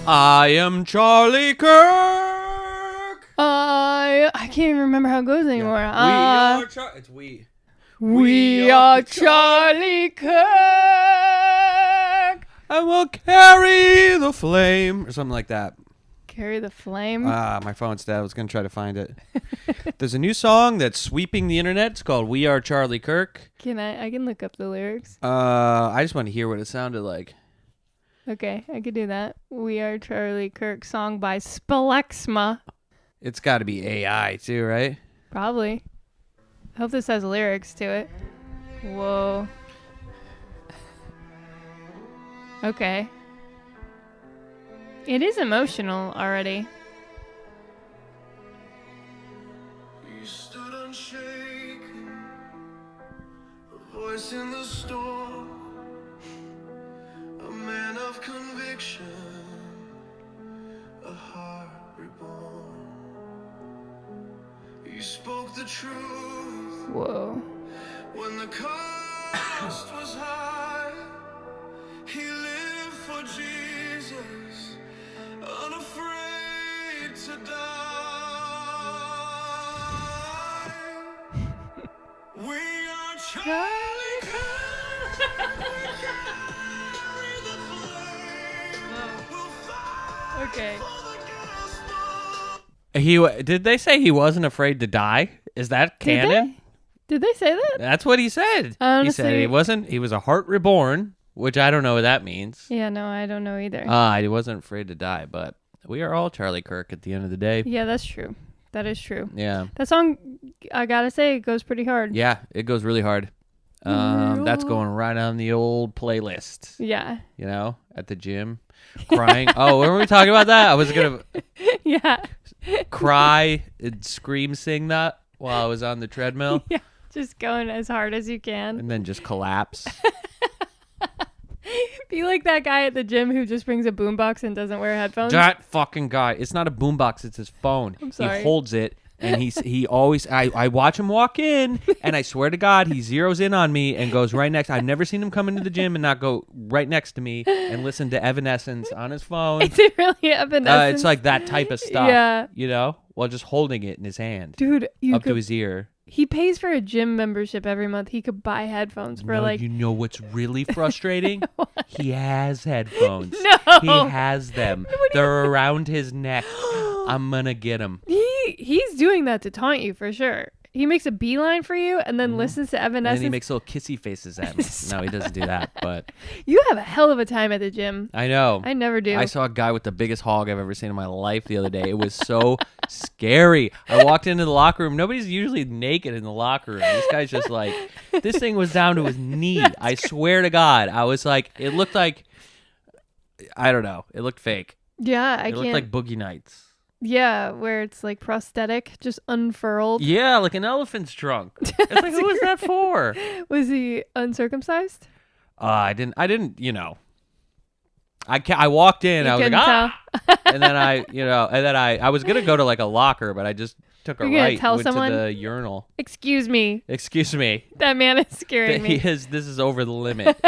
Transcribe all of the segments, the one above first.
I am Charlie Kirk. I can't even remember how it goes anymore. It's we. We are Charlie Kirk. And we'll carry the flame. Or something like that. Carry the flame? My phone's dead. I was going to try to find it. There's a new song that's sweeping the internet. It's called We Are Charlie Kirk. I can look up the lyrics. I just want to hear what it sounded like. Okay, I could do that. We Are Charlie Kirk, song by Spalexma. It's got to be AI too, right? Probably. I hope this has lyrics to it. Whoa. Okay. It is emotional already. You stood unshaken, a voice in the storm, a man of conviction, a heart reborn. You spoke the truth. Whoa. When the cost was high, he lived for Jesus, unafraid to die. We are Charlie Kirk. We carry the flame. We'll fight Okay. for the gospel. Did they say he wasn't afraid to die? Is that canon? Did they say that? That's what he said. Honestly, he said he wasn't. He was a heart reborn, which I don't know what that means. Yeah, no, I don't know either. He wasn't afraid to die, but we are all Charlie Kirk at the end of the day. Yeah, that's true. That is true. Yeah. That song, I gotta say, it goes pretty hard. Yeah, it goes really hard. That's going right on the old playlist. Yeah. You know, at the gym, crying. Oh, were we talking about that? I was gonna Yeah. cry and scream, sing that while I was on the treadmill, Yeah. Just going as hard as you can. and then just collapse. Be like that guy at the gym who just brings a boombox and doesn't wear headphones. That fucking guy. It's not a boombox. It's his phone. I'm sorry. He holds it, and he always. I watch him walk in, and I swear to God, he zeroes in on me and goes right next. I've never seen him come into the gym and not go right next to me and listen to Evanescence on his phone. Is it really Evanescence? It's like that type of stuff. Yeah. You know, while just holding it in his hand, Dude, to his ear. He pays for a gym membership every month. He could buy headphones for You know what's really frustrating? He has headphones. No. He has them. They're around his neck. I'm gonna get them. He's doing that to taunt you for sure. He makes a beeline for you and then listens to And then Evanescence. he makes little kissy faces at me. No, he doesn't do that, but You have a hell of a time at the gym. I know. I never do. I saw a guy with the biggest hog I've ever seen in my life the other day. It was so scary. I walked into the locker room. Nobody's usually naked in the locker room. This guy's just like, this thing was down to his knee. I swear to God. I was like, it looked like, I don't know. It looked fake. Yeah, It looked like Boogie Nights. Yeah, where it's like prosthetic, just unfurled. Yeah, like an elephant's trunk. It's like, who was that for? Was he uncircumcised? I didn't, you know. I walked in, You I was like, couldn't ah! And then I was going to go to like a locker, but I just took a You're gonna right, tell went someone? to the urinal. Excuse me. Excuse me. That man is scaring me. This is over the limit.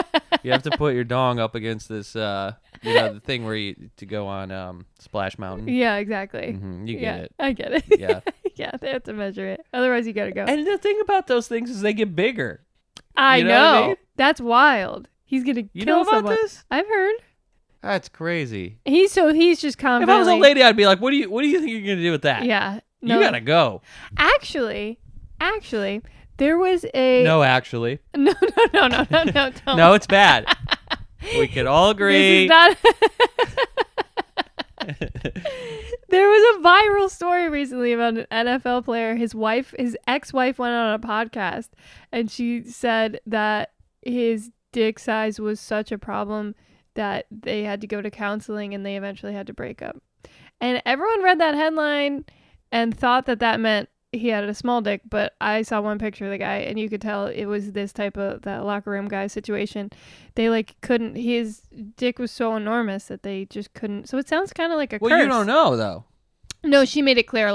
You have to put your dong up against this, the thing where to go on Splash Mountain. Yeah, exactly. You get it. I get it. Yeah. Yeah, they have to measure it. Otherwise, you gotta go. And the thing about those things is they get bigger. I You know know. what I mean? That's wild. He's gonna You kill know about someone. this? I've heard. That's crazy. He's just If confidently. I was a lady, I'd be like, "What do you think you're gonna do with that? Yeah. You gotta go." Actually, there was a No, actually, no. Don't. no, it's bad. We could all agree. This is not. There was a viral story recently about an NFL player. His ex-wife went on a podcast and she said that his dick size was such a problem that they had to go to counseling and they eventually had to break up. And everyone read that headline and thought that meant he had a small dick, but I saw one picture of the guy and you could tell it was this type of that locker room guy situation. They couldn't, his dick was so enormous that they just couldn't. So it sounds kind of like a curse. Well, you don't know though. No, she made it clear.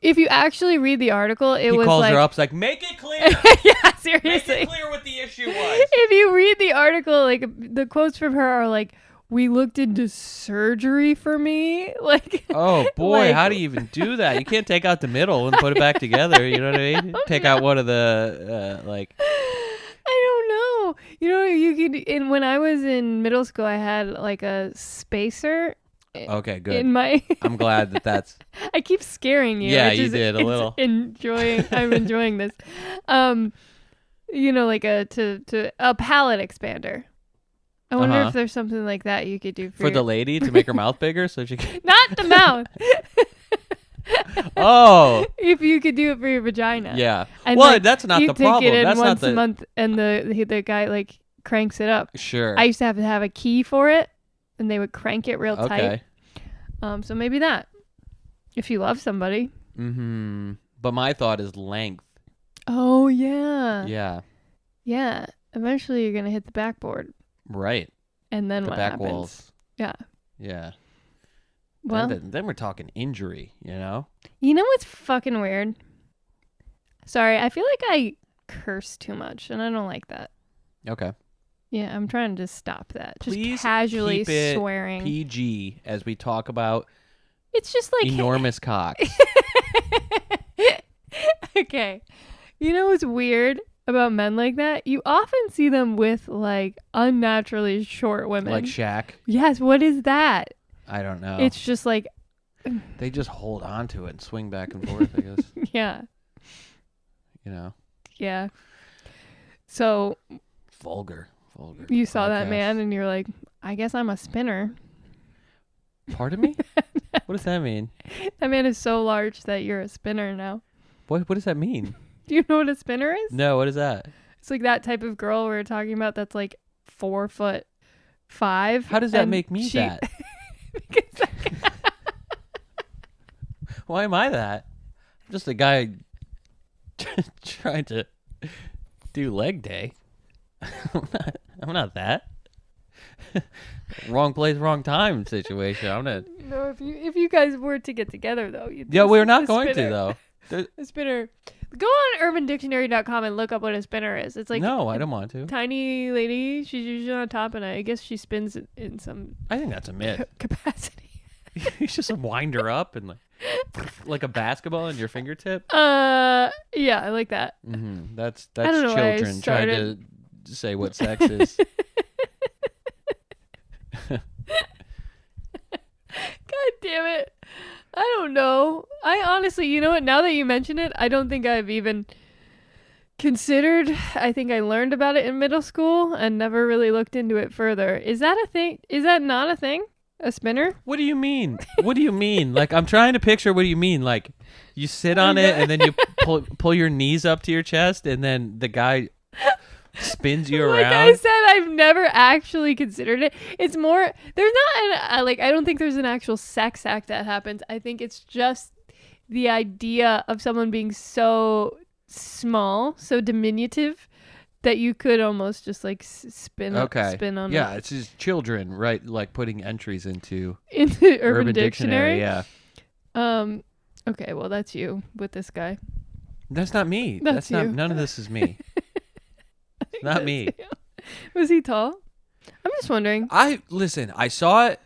If you actually read the article, it he was calls like, her up, like, make it clear. yeah, seriously. Make it clear what the issue was. If you read the article, the quotes from her are like, we looked into surgery for me. Like, Oh boy, like- how do you even do that? You can't take out the middle and put it back together. You know what I mean? Take out one of the like. I don't know. You know, you could. And when I was in middle school, I had like a spacer. Okay, good. In my, I'm glad that that's. I keep scaring you. Yeah, which you is- did a it's little. I'm enjoying this. You know, like a palate expander. I wonder Uh-huh. if there's something like that you could do For the lady to make her mouth bigger so she can. not the mouth. Oh, If you could do it for your vagina. yeah. And, Well, like, that's not you the take problem. it in That's not once the. a month, and the guy like cranks it up. Sure. I used to have a key for it, and they would crank it real Okay. tight. So maybe that. If you love somebody. Mm-hmm. But my thought is length. Oh yeah. Yeah. Yeah. Eventually, you're gonna hit the backboard, Right. and then The what back happens? walls. Yeah. Yeah. Well, Then we're talking injury. You know. you know what's fucking weird? Sorry, I feel like I curse too much, and I don't like that. Okay. Yeah, I'm trying to stop that. Just Please casually keep it swearing. PG as we talk about It's just like enormous cocks. okay. You know what's weird about men like that? You often see them with like unnaturally short women. Like Shaq. Yes, what is that? I don't know. It's just like They just hold on to it and swing back and forth, I guess. yeah. You know. Yeah. So Vulgar. you saw that podcast. man and you're like, I guess I'm a spinner. Pardon me? What does that mean? That man is so large that you're a spinner now. What does that mean? Do you know what a spinner is? No, what is that? It's like that type of girl we were talking about that's like 4'5". How does that and make me she- that? because Why am I that? I'm just a guy trying to do leg day. I'm not that. Wrong place, wrong time situation. I'm not. no, if you guys were to get together though, you'd Yeah, we're not a going to spinner. though. There- A spinner. Go on UrbanDictionary.com and look up what a spinner is. It's like no, I don't want to. tiny lady. She's usually on top, and I guess she spins in some I think that's a myth. capacity. You just wind her up and like a basketball in your fingertip. Yeah, I like that. Mm-hmm. That's don't know why I children trying to say what sex is. God damn it. I don't know. I honestly, you know what? Now that you mention it, I don't think I've even considered. I think I learned about it in middle school and never really looked into it further. Is that a thing? Is that not a thing? A spinner? What do you mean? What do you mean? Like, I'm trying to picture what do you mean? Like, you sit on it and then you pull your knees up to your chest and then the guy spins you Like around. I said, I've never actually considered it. It's more, there's not an, I don't think there's an actual sex act that happens. I think it's just the idea of someone being so small, so diminutive that you could almost just like spin on Yeah, it's just children, right? Like putting entries into into Urban Dictionary. Yeah. Okay, well that's you with this guy. That's not me. That's not. you. None of this is me. Not me. Was he tall? I'm just wondering. Listen. I saw it.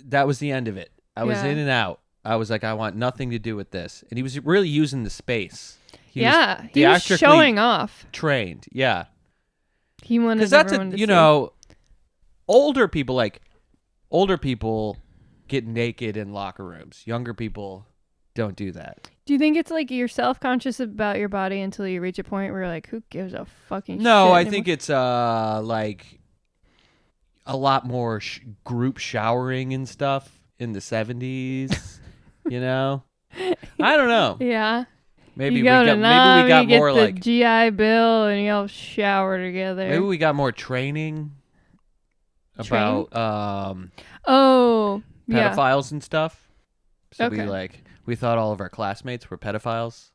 That was the end of it. I was Yeah. in and out. I was like, I want nothing to do with this. And he was really using the space. He was He was theatrically showing off. trained. Yeah. He wanted Because that's everyone to you see. know, older people get naked in locker rooms. Younger people don't do that. Do you think it's like you're self-conscious about your body until you reach a point where you're like, who gives a fucking shit No, I anymore? think it's like a lot more group showering and stuff in the 70s. You know, I don't know. Yeah. Maybe you we go to got Nam, maybe we you got get more the like GI Bill and you all shower together. maybe we got more training about Oh, yeah. pedophiles and stuff. So Okay. we thought all of our classmates were pedophiles.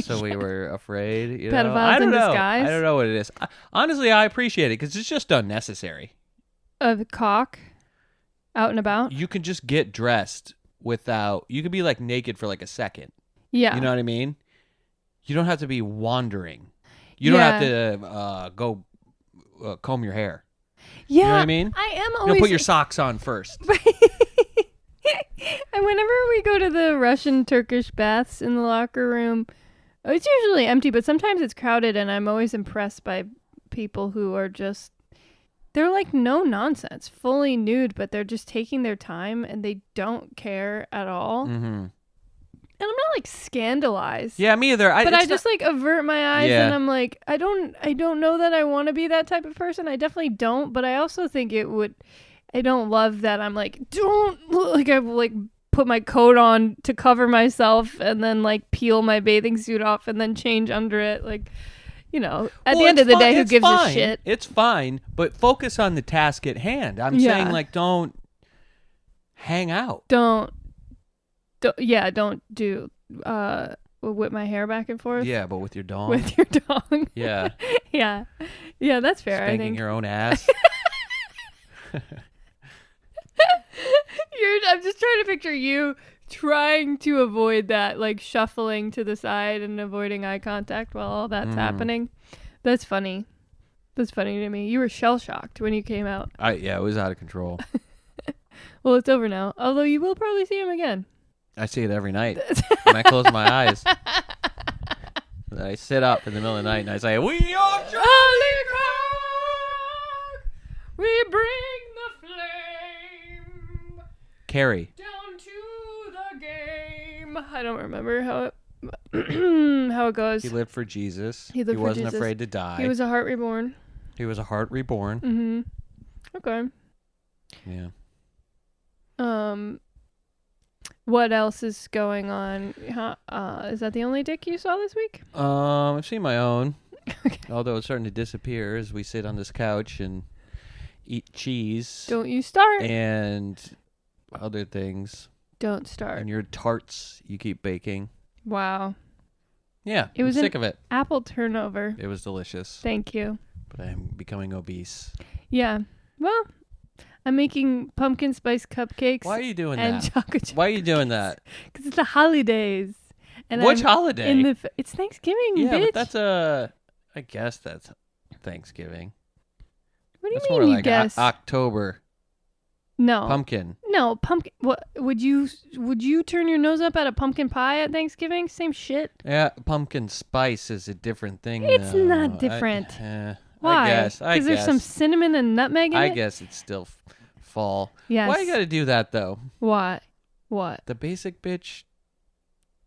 So we were afraid. You know? Pedophiles I don't in know. disguise? I don't know what it is. Honestly, I appreciate it because it's just unnecessary. The cock out and about. You can just get dressed without. You could be like naked for like a second. Yeah. You know what I mean? You don't have to be wandering. You don't have to go comb your hair. Yeah, You know what I mean? I am You always. don't put your socks on first. And whenever we go to the Russian Turkish baths in the locker room, it's usually empty, but sometimes it's crowded, and I'm always impressed by people who are just, they're like no nonsense, fully nude, but they're just taking their time and they don't care at all. Mm-hmm. And I'm not like scandalized. Yeah, me either. But I just like avert my eyes, Yeah. and I'm like, I don't know that I want to be that type of person. I definitely don't, but I also think I don't love that I'm like, don't, like I like put my coat on to cover myself and then like peel my bathing suit off and then change under it. Like, you know, at the end of the day, who gives a shit? It's fine, but focus on the task at hand. I'm Yeah. saying, like, don't hang out. Don't do, whip my hair back and forth. Yeah, but with your dong. With your dong. Yeah. Yeah. Yeah, that's fair, I Spanking think. your own ass. I'm just trying to picture you trying to avoid that, like shuffling to the side and avoiding eye contact while all that's happening. That's funny. That's funny to me. You were shell shocked when you came out. Yeah, it was out of control. Well, it's over now. Although you will probably see him again. I see it every night when I close my eyes. And I sit up in the middle of the night and I say, "We are Charlie Cock, we bring the flame Carrie." down to the game. I don't remember how it how it goes. He lived for Jesus. He lived for wasn't Jesus. afraid to die. He was a heart reborn. He was a heart reborn. Mm-hmm. Okay. Yeah. What else is going on? Is that the only dick you saw this week? I've seen my own. Okay. Although it's starting to disappear as we sit on this couch and eat cheese Don't you start. and other things. Don't start. And your tarts you keep baking. Wow. Yeah, It was I'm sick of it. Apple turnover. It was delicious. Thank you. But I'm becoming obese. Yeah. Well, I'm making pumpkin spice cupcakes Why are you doing and that? chocolate chips. Why are you doing that? Because it's the holidays. And Which I'm holiday? it's Thanksgiving, Yeah, bitch. but I guess that's Thanksgiving. What do you That's mean more you like guess? October. No. Pumpkin. No, pumpkin. What would you turn your nose up at a pumpkin pie at Thanksgiving? Same shit. Yeah, pumpkin spice is a different thing. It's though. not different. I Why? guess. there's some cinnamon and nutmeg in I it. guess it's still fall. Yes. Why you gotta do that though? Why? What? The basic bitch.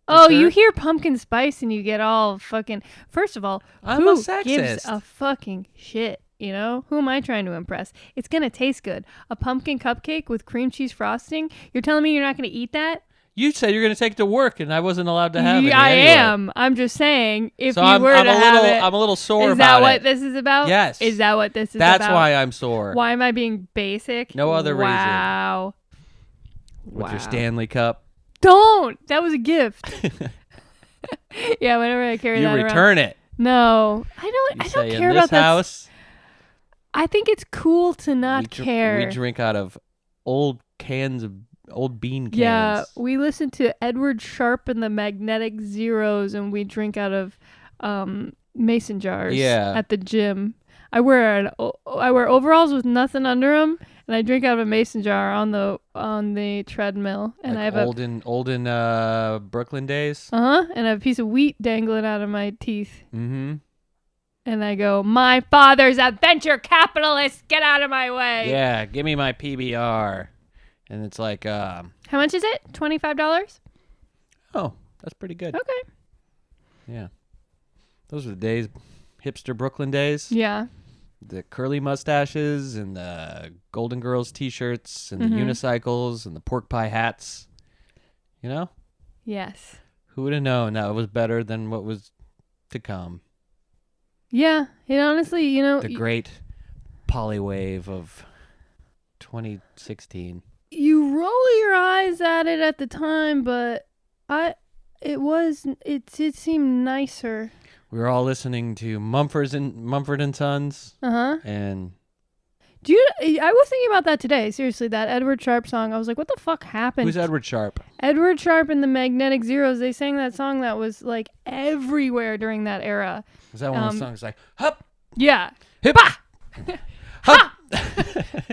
Oh, you dessert? hear pumpkin spice and you get all fucking. First of all, I'm who a sexist. gives a fucking shit? You know, who am I trying to impress? It's gonna taste good. A pumpkin cupcake with cream cheese frosting. You're telling me you're not gonna eat that? You said you're gonna take it to work, and I wasn't allowed to have it. I anyway. am. I'm just saying, if So you I'm were a to have little. it, I'm a little sore is about that what it. this is about? Yes. Is that what this is That's about? why I'm sore. Why am I being basic? No other reason. Wow. With your Stanley Cup, Don't. That was a gift. Yeah, whenever I carry you that around. return it. No, I You don't say, care in about this that. house, I think it's cool to not we care. drink out of old cans of old bean cans. Yeah, we listen to Edward Sharpe and the Magnetic Zeros, and we drink out of mason jars. Yeah. At the gym, I wear overalls with nothing under them, and I drink out of a mason jar on the treadmill. And Like I have olden Brooklyn days. and I have a piece of wheat dangling out of my teeth. Mm-hmm. And I go, my father's a venture capitalist. Get out of my way. Yeah, give me my PBR. And it's like, How much is it? $25? oh, that's pretty good. Okay. Yeah. Those were the days, hipster Brooklyn days. Yeah. The curly mustaches and the Golden Girls t-shirts and Mm-hmm. the unicycles and the pork pie hats. You know? Yes. Who would have known that was better than what was to come? Yeah. It honestly, you know, The great polywave of 2016. you roll your eyes at it at the time, but it seemed nicer. We were all listening to Mumford and Sons, Uh-huh. and I was thinking about that today. Seriously, that Edward Sharpe song. I was like, what the fuck happened? who's Edward Sharpe? Edward Sharpe and the Magnetic Zeros. They sang that song that was like everywhere during that era. Is that one of the songs like, hup, Yeah. hip, hup,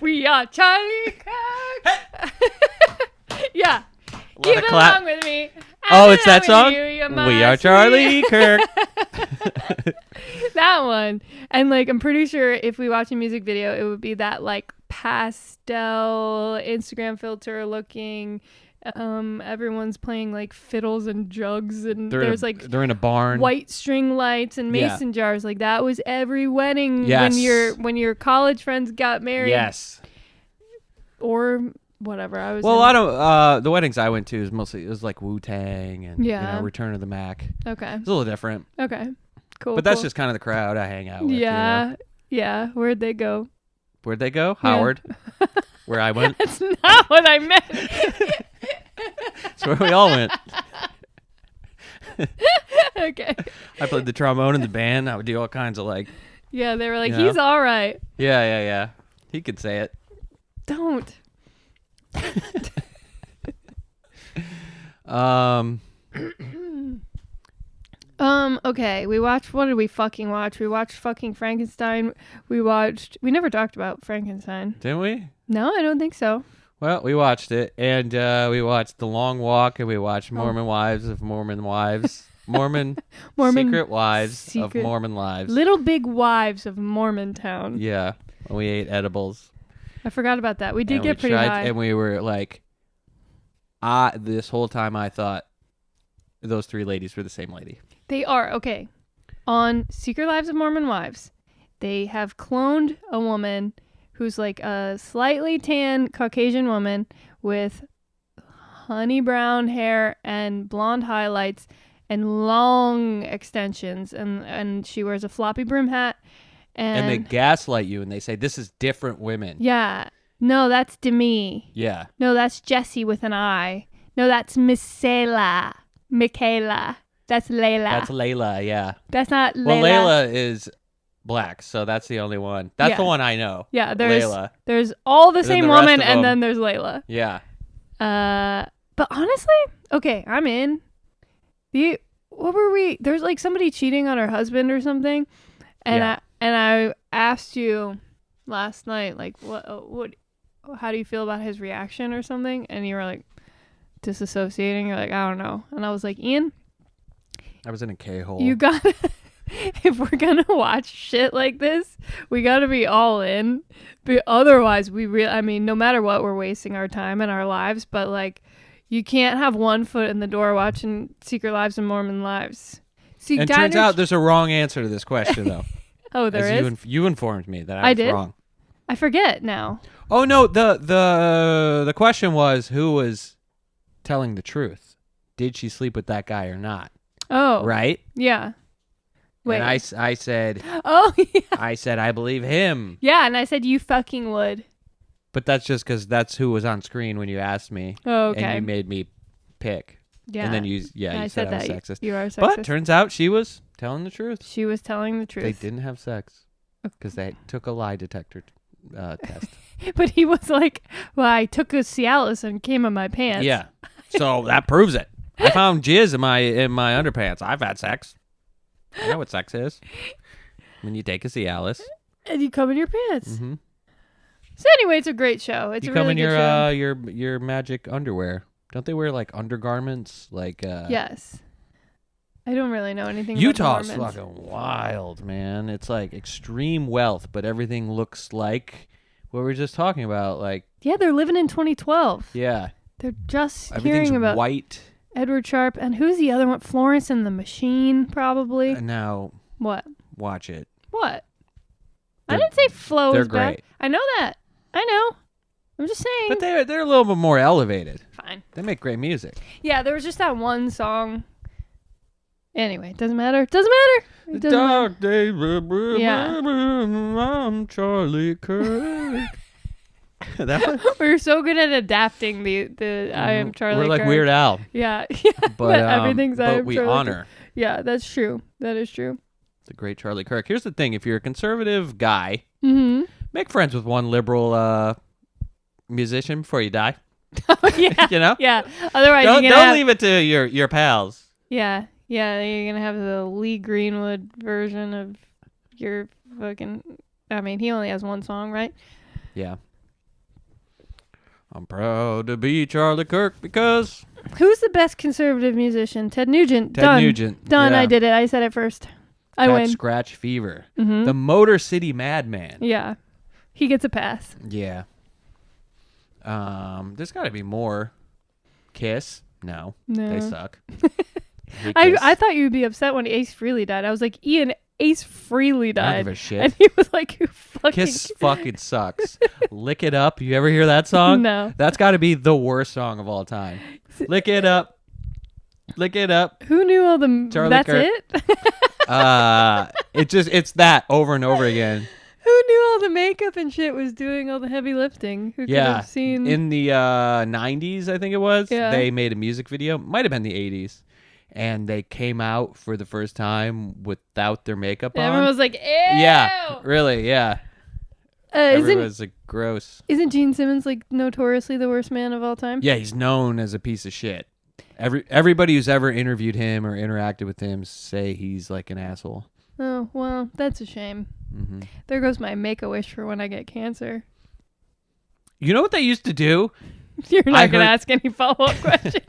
We are Charlie Kirk. Yeah. Lot Keep of it clap. along with me. Oh, it's that with song? you, you're We my are Charlie sweet- Kirk. That one. And like I'm pretty sure if we watch a music video, it would be that like pastel Instagram filter looking. Everyone's playing like fiddles and jugs, and there's like they're in a barn. white string lights and Yeah. mason jars. Like that was every wedding Yes. when your college friends got married. Yes. Or whatever. I was Well, a in- lot of the weddings I went to it was like Wu-Tang and Yeah. Return of the Mac. Okay. It's a little different, Okay. Cool. but that's cool. just kind of the crowd I hang out with. Yeah. Yeah. Where'd they go? Where'd they go? Yeah. Howard, where I went. That's not what I meant. That's where we all went. Okay. I played the trombone in the band. I would do all kinds of like, Yeah, they were like, You know? he's all right. yeah. He could say it. Don't. Okay. What did we fucking watch? We watched fucking Frankenstein. We never talked about Frankenstein. Didn't we? No, I don't think so. Well, we watched it, and we watched The Long Walk, and we watched Oh. Mormon Wives of Mormon Wives. Mormon Secret Wives of Secret- Mormon Lives. Little Big Wives of Mormontown. Yeah. We ate edibles. I forgot about that. We did and get we pretty tried, high. And we were like, this whole time I thought those three ladies were the same lady. They are, okay. On Secret Lives of Mormon Wives, they have cloned a woman who's like a slightly tan Caucasian woman with honey brown hair and blonde highlights and long extensions. And she wears a floppy brim hat. And they gaslight you, and they say, this is different women. Yeah. No, that's Demi. Yeah. No, that's Jessie with an I. No, that's Michaela. That's Layla. That's Layla, yeah. That's not Layla. Well, Layla is black, so that's the only one. That's Yeah. the one I know. Yeah, Layla. there's all the then same the rest woman, of and them- then there's Layla. Yeah. But honestly, okay, I'm in. What were we? There's like somebody cheating on her husband or something, and Yeah. I asked you last night, like, how do you feel about his reaction or something? And you were like disassociating. You're like, I don't know. And I was like, Ian, I was in a K-hole. you gotta. If we're gonna watch shit like this, we gotta be all in. But otherwise, no matter what, we're wasting our time and our lives. But like, you can't have one foot in the door watching Secret Lives and Mormon Lives. See, and turns out there's a wrong answer to this question, though. oh, there As is. you informed me that I I was did? wrong. I forget now. Oh no, the question was who was telling the truth. Did she sleep with that guy or not? Oh, Right? yeah. Wait. And I said Oh, yeah. I believe him. Yeah, and I said you fucking would. But that's just because that's who was on screen when you asked me. Oh, okay. And you made me pick. Yeah. And then you I said I was that sexist. you are sexist. But turns out she was telling the truth. She was telling the truth. They didn't have sex because they took a lie detector test. But he was like, well, I took a Cialis and came in my pants. Yeah. So that proves it. I found jizz in my underpants. I've had sex. I know what sex is. When you take a Cialis. And you come in your pants. Mm-hmm. So anyway, it's a great show. It's You a come really in good show. your magic underwear. Don't they wear like undergarments? Like Yes. I don't really know anything Utah's about the Mormons. fucking wild, man. It's like extreme wealth, but everything looks like what we were just talking about. Like, Yeah, they're living in 2012. yeah, They're just everything's hearing about white. Edward Sharp. And who's the other one? Florence and the Machine, probably. And now What? watch it. What? I They're- didn't say Flo they're is bad. great. I know that. I know. I'm just saying. But they're a little bit more elevated. Fine. They make great music. Yeah, there was just that one song. Anyway, it doesn't matter. It doesn't matter. It doesn't matter. Dark days. Yeah. I'm Charlie Kirk. That one? We're so good at adapting the I am Charlie We're like Kirk. Weird Al. Yeah. Yeah. But, everything's I but am we Charlie honor Kirk. Yeah, that's true. That is true. the great Charlie Kirk. Here's the thing: if you're a conservative guy, Mm-hmm. make friends with one liberal musician before you die. Yeah. You know, Yeah. Otherwise, don't you're gonna have, leave it to your pals. Yeah. Yeah. You're gonna have the Lee Greenwood version of your fucking. I mean, he only has one song, right? Yeah. I'm proud to be Charlie Kirk because Who's the best conservative musician? Ted Nugent. Ted Done. Nugent. Done. Yeah. I did it. I said it first. I Got win. Scratch Fever. Mm-hmm. The Motor City Madman. Yeah. He gets a pass. Yeah. There's got to be more. Kiss? No. No. They suck. hate Kiss. I thought you'd be upset when Ace Frehley died. I was like, Ian, Ace Frehley I don't died. give a shit. And he was like, "You fucking Kiss fucking sucks. Lick It Up. You ever hear that song? No. That's got to be the worst song of all time. Lick It Up. Lick It Up. Who knew all the? Charlie That's Kirk. it. It's that over and over again. Who knew all the makeup and shit was doing all the heavy lifting? Who could Yeah. have seen? In the 90s, I think it was, Yeah. they made a music video. Might have been the 80s. And they came out for the first time without their makeup on. Everyone was like, "Ew." Yeah, really, yeah. Everyone Isn't was like, gross. Gene Simmons like notoriously the worst man of all time? Yeah, he's known as a piece of shit. Everybody who's ever interviewed him or interacted with him say he's like an asshole. Oh well, that's a shame. Hmm. There goes my Make-A-Wish for when I get cancer. You know what they used to do? You're I not gonna heard- ask any follow-up questions.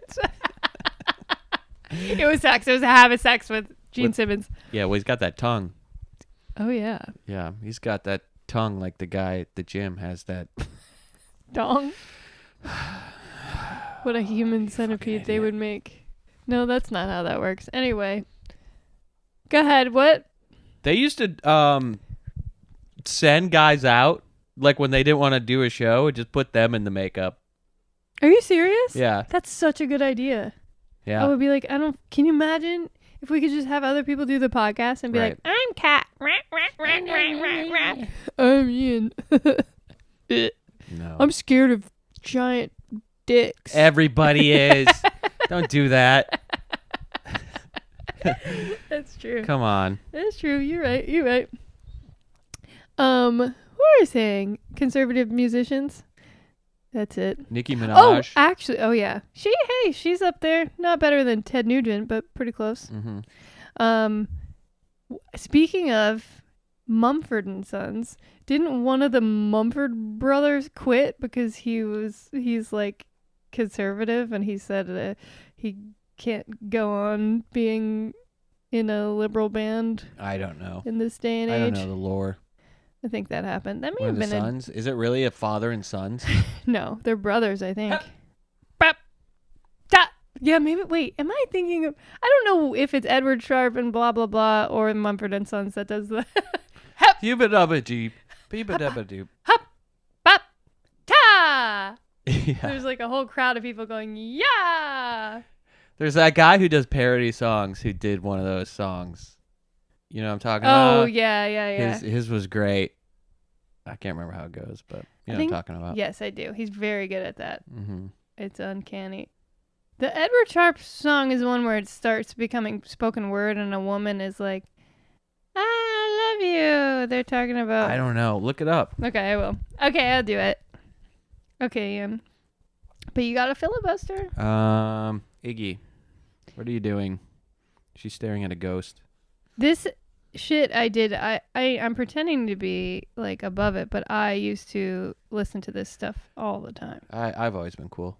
It was sex. It was a habit sex with Gene Simmons. Yeah, well, he's got that tongue. Oh yeah, Yeah, he's got that tongue like the guy at the gym has that. dong. What a human centipede they idiot. would make. No, that's not how that works. Anyway, go ahead. What? They used to send guys out, like when they didn't want to do a show, just put them in the makeup. Are you serious? Yeah, That's such a good idea. yeah. I would be like, can you imagine if we could just have other people do the podcast and be Right. like, I'm Kat. I'm Ian. No. I'm scared of giant dicks. Everybody is. Don't do that. That's true. Come on. That's true. You're right. Who are you saying? Conservative musicians? That's it. Nicki Oh, Minaj. actually, yeah. She's up there. Not better than Ted Nugent, but pretty close. Mm-hmm. Speaking of Mumford and Sons, didn't one of the Mumford brothers quit because he's like conservative and he said he can't go on being in a liberal band I don't know. in this day and I age? don't know the lore. I think that happened. That may One have of the been sons? Is it really a father and sons? no, they're brothers, I think. Bap. Da. Yeah, maybe. Wait, am I thinking of? I don't know if it's Edward Sharpe and blah blah blah or Mumford and Sons that does the. Yubba-dubba-deep. Beep-a-dubba-doop. Bap. Ta. Yeah. There's like a whole crowd of people going, yeah. There's that guy who does parody songs who did one of those songs. You know what I'm talking Oh about? yeah. His was great. I can't remember how it goes, but you know what I'm talking about. Yes, I do. He's very good at that. Mm-hmm. It's uncanny. The Edward Sharpe song is one where it starts becoming spoken word and a woman is like, I love you. They're talking about. I don't know. Look it up. Okay, I will. Okay, I'll do it. Okay, Ian. But you got a filibuster? Iggy, what are you doing? She's staring at a ghost. This shit I did, I'm pretending to be like above it, but I used to listen to this stuff all the time. I've always been cool.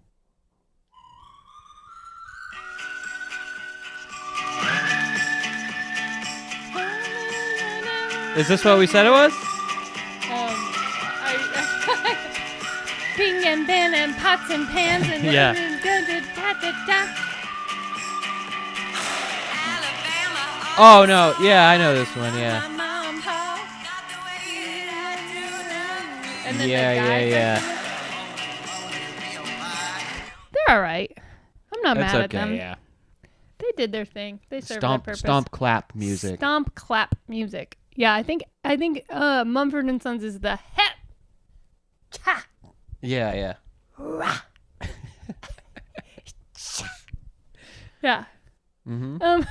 Is this what we said it was? Ping and ban and pots and pans and Yeah. Oh no, yeah, I know this one. Yeah, And then yeah. They're all right. I'm not That's mad okay. at them. Yeah. They did their thing. They served their Stomp, purpose. stomp, clap music. Stomp, clap music. Yeah, I think Mumford and Sons is the hep. Cha. Yeah, yeah. Yeah. Mm-hmm.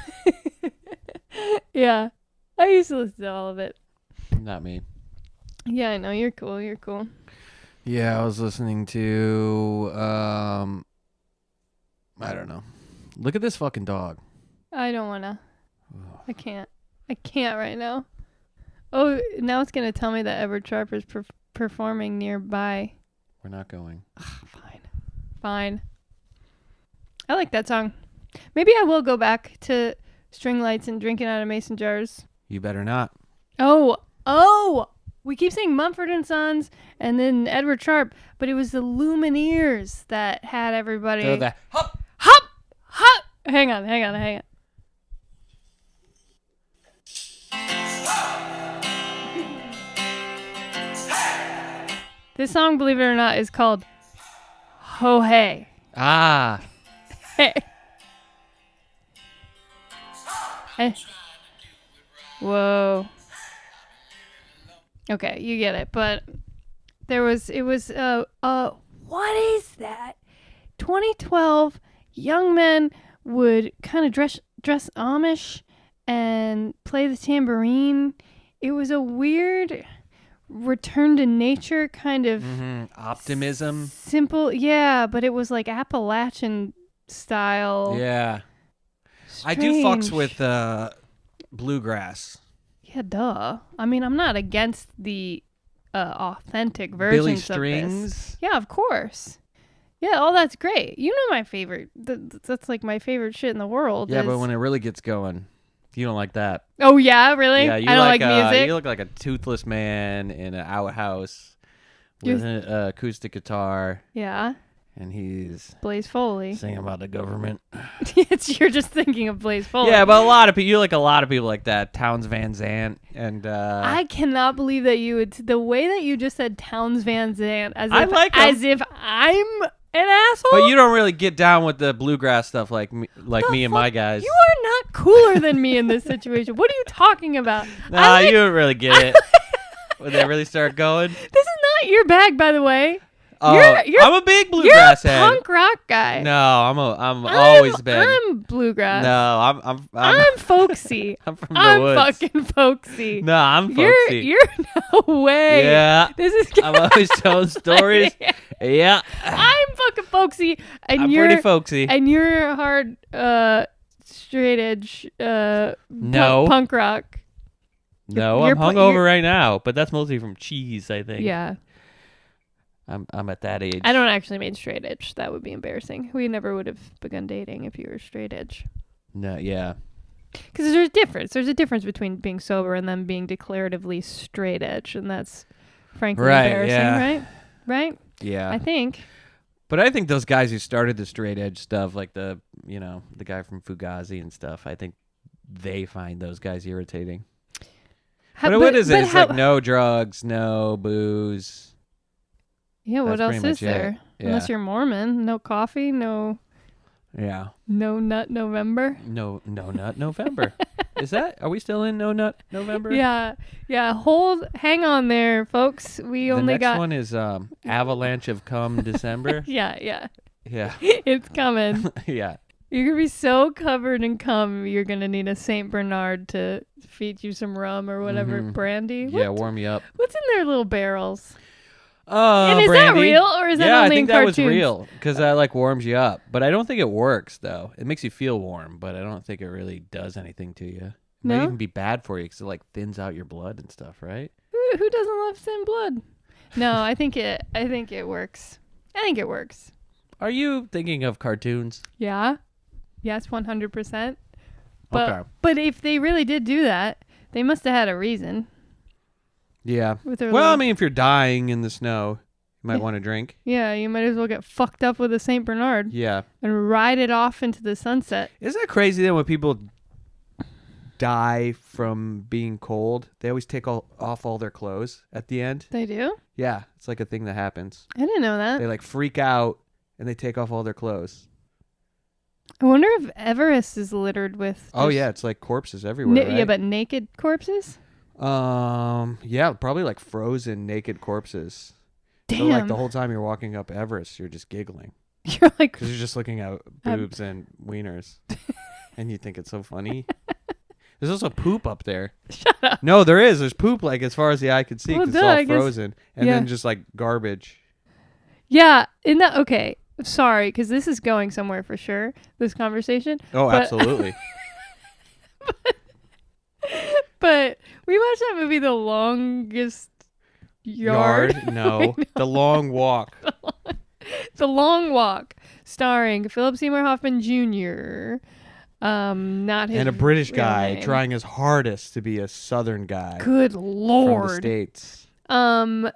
Yeah. I used to listen to all of it. Not me. Yeah, I know. You're cool. You're cool. Yeah, I was listening to I don't know. Look at this fucking dog. I don't want to. I can't. I can't right now. Oh, now it's going to tell me that Edward Sharpe is performing nearby. We're not going. Fine. I like that song. Maybe I will go back to string lights and drinking out of mason jars. You better not. Oh! We keep saying Mumford and Sons and then Edward Sharpe, but it was the Lumineers that had everybody. So the hop. Hang on. This song, believe it or not, is called Ho Hey. Ah. Hey. Hey. Whoa. Okay, you get it. But what is that? 2012, young men would kind of dress Amish and play the tambourine. It was a weird return to nature kind of optimism. Simple, yeah, but it was like Appalachian style. Yeah. I do fucks with bluegrass. Yeah, duh. I mean, I'm not against the authentic versions Billy of Strings. this. Yeah, of course. Yeah, oh, that's great. You know my favorite. That's like my favorite shit in the world. Yeah, but when it really gets going, you don't like that. Oh, yeah, really? Yeah, you I don't like music. You look like a toothless man in an outhouse with an acoustic guitar, Yeah, and he's Blaze Foley. singing about the government. You're just thinking of Blaze Foley. Yeah, but a lot of people like that. Towns Van Zandt and I cannot believe that you would. The way that you just said Towns Van Zandt, as if I'm an asshole. But you don't really get down with the bluegrass stuff like me and my guys. You are not cooler than me in this situation. What are you talking about? Nah, you don't really get it. When they really start going. This is not your bag, by the way. Oh, you're I'm a big bluegrass you're a head. punk rock guy. No, I'm always been. I'm bluegrass. No, I'm folksy. I'm from the woods. Fucking folksy. No, I'm folksy. You're no way. Yeah. This is. I'm always telling stories. Yeah. I'm fucking folksy, and I'm you're pretty folksy. and you're hard straight edge No. punk rock. No, you're I'm hungover right now, but that's mostly from cheese, I think. Yeah. I'm at that age. I don't actually mean straight edge. That would be embarrassing. We never would have begun dating if you were straight edge. No, yeah. Because there's a difference. There's a difference between being sober and then being declaratively straight edge, and that's frankly embarrassing, yeah. Right? Yeah. I think. But I think those guys who started the straight edge stuff, like the guy from Fugazi and stuff, I think they find those guys irritating. But what is it? It's like no drugs, no booze. Yeah, what That's else pretty is much it. there? Yeah. Unless you're Mormon, no coffee, no nut November. No nut November. Are we still in no nut November? Yeah. Hang on there, folks. We only The got next one is Avalanche of Cum December. Yeah. Yeah. It's coming. Yeah. You're gonna be so covered in cum, you're gonna need a Saint Bernard to feed you some rum or whatever brandy. Yeah, warm you up. What's in their little barrels? And And is brandy. that real or is that Yeah, only I think in that cartoons? was real because that like warms you up. But I don't think it works though. It makes you feel warm, but I don't think it really does anything to you. It No? might even be bad for you because it like thins out your blood and stuff, right? Who doesn't love thin blood? No, I think it works. I think it works. Are you thinking of cartoons? Yeah. Yes, 100%. Okay. But if they really did do that, they must have had a reason. Yeah. With their Well, little- I mean, if you're dying in the snow, you might want to drink. Yeah, you might as well get fucked up with a Saint Bernard Yeah. and ride it off into the sunset. Isn't that crazy that when people die from being cold, they always take off all their clothes at the end? They do? Yeah, it's like a thing that happens. I didn't know that. They like freak out and they take off all their clothes. I wonder if Everest is littered with. Oh yeah, it's like corpses everywhere. Right? Yeah, but naked corpses. Yeah, probably like frozen naked corpses. Damn. So like the whole time you're walking up Everest, you're just giggling You're like, because you're just looking at boobs and wieners, and you think it's so funny. There's also poop up there. shut up. No, there is. There's poop like as far as the eye can see Well, because duh, I it's guess- all frozen, and yeah. then just like garbage. Yeah, okay. Sorry, because this is going somewhere for sure. This conversation. Oh, But- absolutely. But we watched that movie, The Longest Yard. No. The Long Walk. The Long Walk, starring Philip Seymour Hoffman Jr. Not his And a British real guy name. trying his hardest to be a Southern guy Good from the Lord. States. And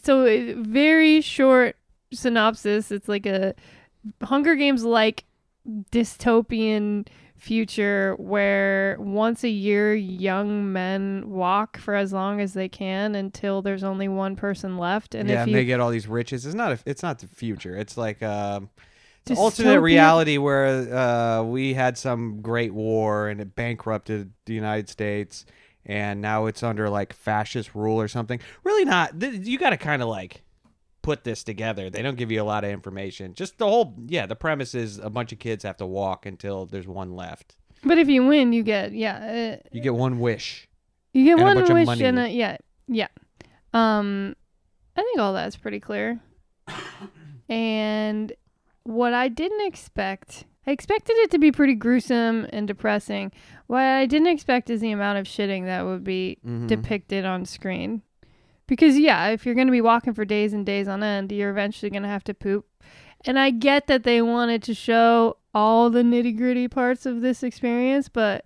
so a very short synopsis. It's like a Hunger Games like dystopian future where once a year young men walk for as long as they can until there's only one person left. And Yeah, if and you they get all these riches. It's not the future. It's like it's an alternate Dystopian? reality where we had some great war and it bankrupted the United States, and now it's under like fascist rule or something. Really not. You got to kind of like put this together. They don't give you a lot of information. Just the premise is a bunch of kids have to walk until there's one left. But if you win, you get You get one wish. you get and a one bunch of wish money. and yeah. I think all that's pretty clear. And what I didn't expect, I expected it to be pretty gruesome and depressing. What I didn't expect is the amount of shitting that would be depicted on screen. Because, if you're going to be walking for days and days on end, you're eventually going to have to poop. And I get that they wanted to show all the nitty-gritty parts of this experience, but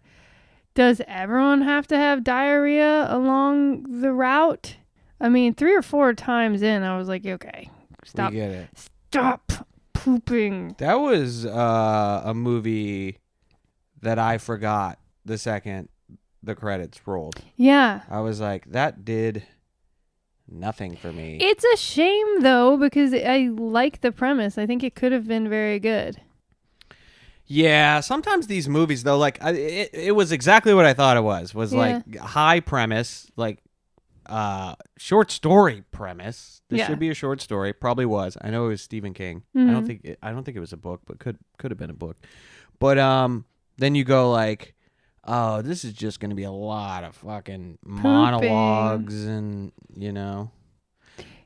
does everyone have to have diarrhea along the route? I mean, 3 or 4 times in, I was like, okay, stop. We get it. Stop pooping. That was a movie that I forgot the second the credits rolled. Yeah. I was like, that did nothing for me. It's a shame, though, because I like the premise. I think it could have been very good. Yeah, sometimes these movies, though, like, it was exactly what I thought it was. Like high premise, like short story premise. This should be a short story. Probably was. I know it was Stephen King. I don't think it was a book, but could have been a book. But then you go like, oh, this is just going to be a lot of fucking monologues and,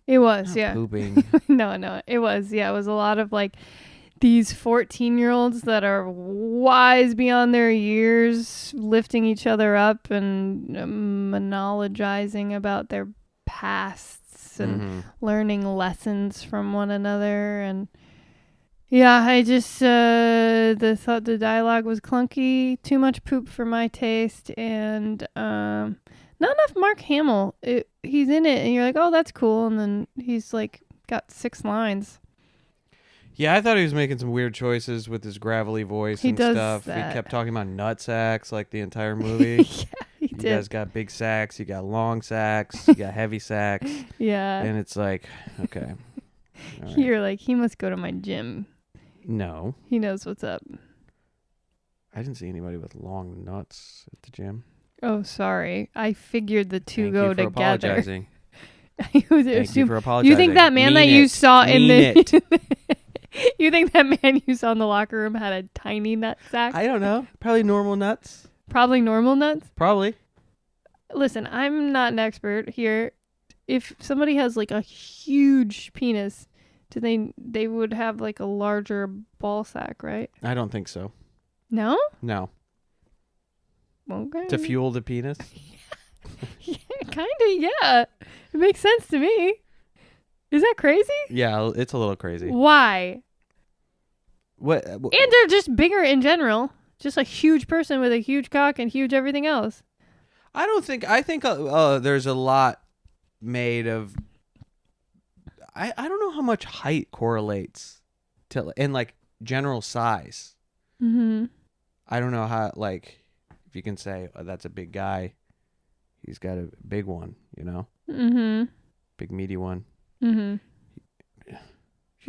It was, not yeah. pooping. No, it was. Yeah, it was a lot of like these 14-year-olds that are wise beyond their years, lifting each other up and monologizing about their pasts and learning lessons from one another. And yeah, I just thought the dialogue was clunky, too much poop for my taste, and not enough Mark Hamill. He's in it, and you're like, oh, that's cool, and then he's like got 6 lines. Yeah, I thought he was making some weird choices with his gravelly voice He and does stuff. that. He kept talking about nut sacks like the entire movie. Yeah, he You did. guys got big sacks, you got long sacks, you got heavy sacks, Yeah. and it's like, okay. All right. You're like, he must go to my gym. No, He knows what's up. I didn't see anybody with long nuts at the gym. Oh, sorry. I figured the two Thank go you for together. apologizing. You would Thank you assume- for apologizing. you think that man that Mean you it. saw in Mean the it. you think that man you saw in the locker room had a tiny nut sack? I don't know. Probably normal nuts. Probably normal nuts. Probably. Listen, I'm not an expert here. If somebody has like a huge penis, they would have like a larger ball sack, right? I don't think so. No? No. Okay. To fuel the penis? Yeah, kind of, yeah. It makes sense to me. Is that crazy? Yeah, it's a little crazy. Why? What? And they're just bigger in general. Just a huge person with a huge cock and huge everything else. I think there's a lot made of. I don't know how much height correlates to in like general size. Mm-hmm. I don't know how like if you can say that's a big guy. He's got a big one, Mm-hmm. big meaty one. Mm-hmm.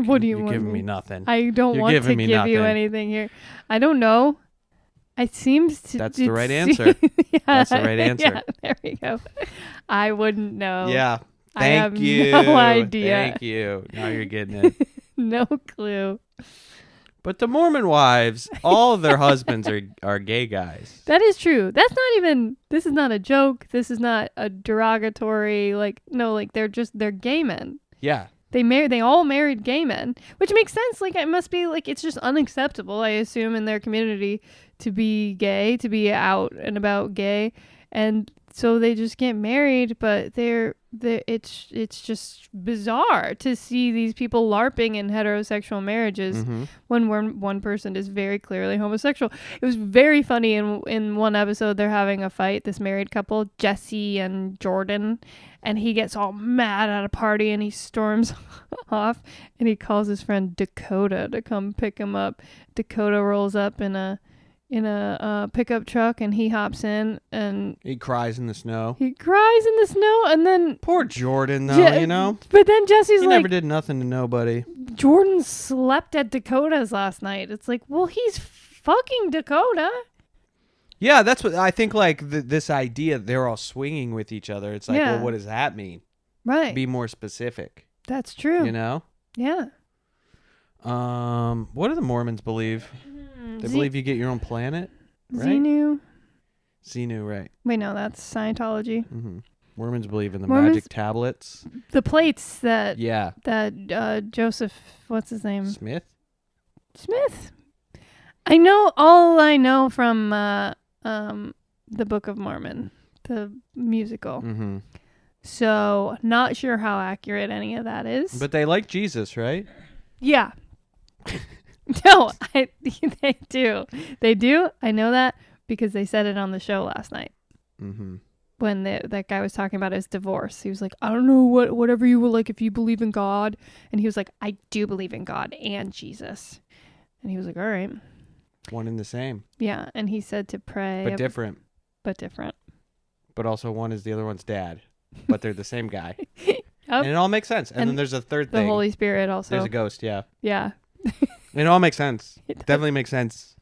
What do you You're want? giving me nothing. I don't You're want to giving me give you nothing. anything here. I don't know. It seems to. That's the it's- right answer. Yeah, That's the right answer. Yeah, there we go. I wouldn't know. Yeah. I Thank have you. no idea. Thank you. Now you're getting it. No clue. But the Mormon wives, all of their husbands are gay guys. That is true. That's not even. This is not a joke. This is not a derogatory. They're gay men. Yeah. They all married gay men, which makes sense. Like, it must be like, it's just unacceptable, I assume, in their community to be gay, to be out and about gay. And so they just get married, but they're it's just bizarre to see these people LARPing in heterosexual marriages Mm-hmm. when one person is very clearly homosexual. It was very funny in one episode. They're having a fight, this married couple, Jesse and Jordan, and he gets all mad at a party and he storms off and he calls his friend Dakota to come pick him up. Dakota rolls up in a pickup truck and he hops in and He cries in the snow. he cries in the snow, and then Poor Jordan, though, you know? but then Jesse's He like, never did nothing to nobody. Jordan slept at Dakota's last night. It's like, well, he's fucking Dakota. Yeah, that's what I think, like, this idea they're all swinging with each other. It's like, Yeah. well, what does that mean? Right. Be more specific, That's true. you know? Yeah. What do the Mormons believe? They believe you get your own planet, right? Xenu, right. Wait, no, that's Scientology. Mm-hmm. Mormons believe in the Mormons- magic tablets. The plates that Yeah. Joseph, what's his name? Smith? All I know from the Book of Mormon, the musical. Mm-hmm. So, not sure how accurate any of that is. But they like Jesus, right? Yeah. No, they do. They do. I know that because they said it on the show last night Mm-hmm. when that guy was talking about his divorce. He was like, I don't know whatever you will like if you believe in God. And he was like, I do believe in God and Jesus. And he was like, all right. One and the same, Yeah. And he said to pray. but different. But different. But also one is the other one's dad. But they're the same guy. Yep. And it all makes sense. And then And there's a third The thing. Holy Spirit also. There's a ghost, yeah. Yeah. It all makes sense. It does. Definitely makes sense.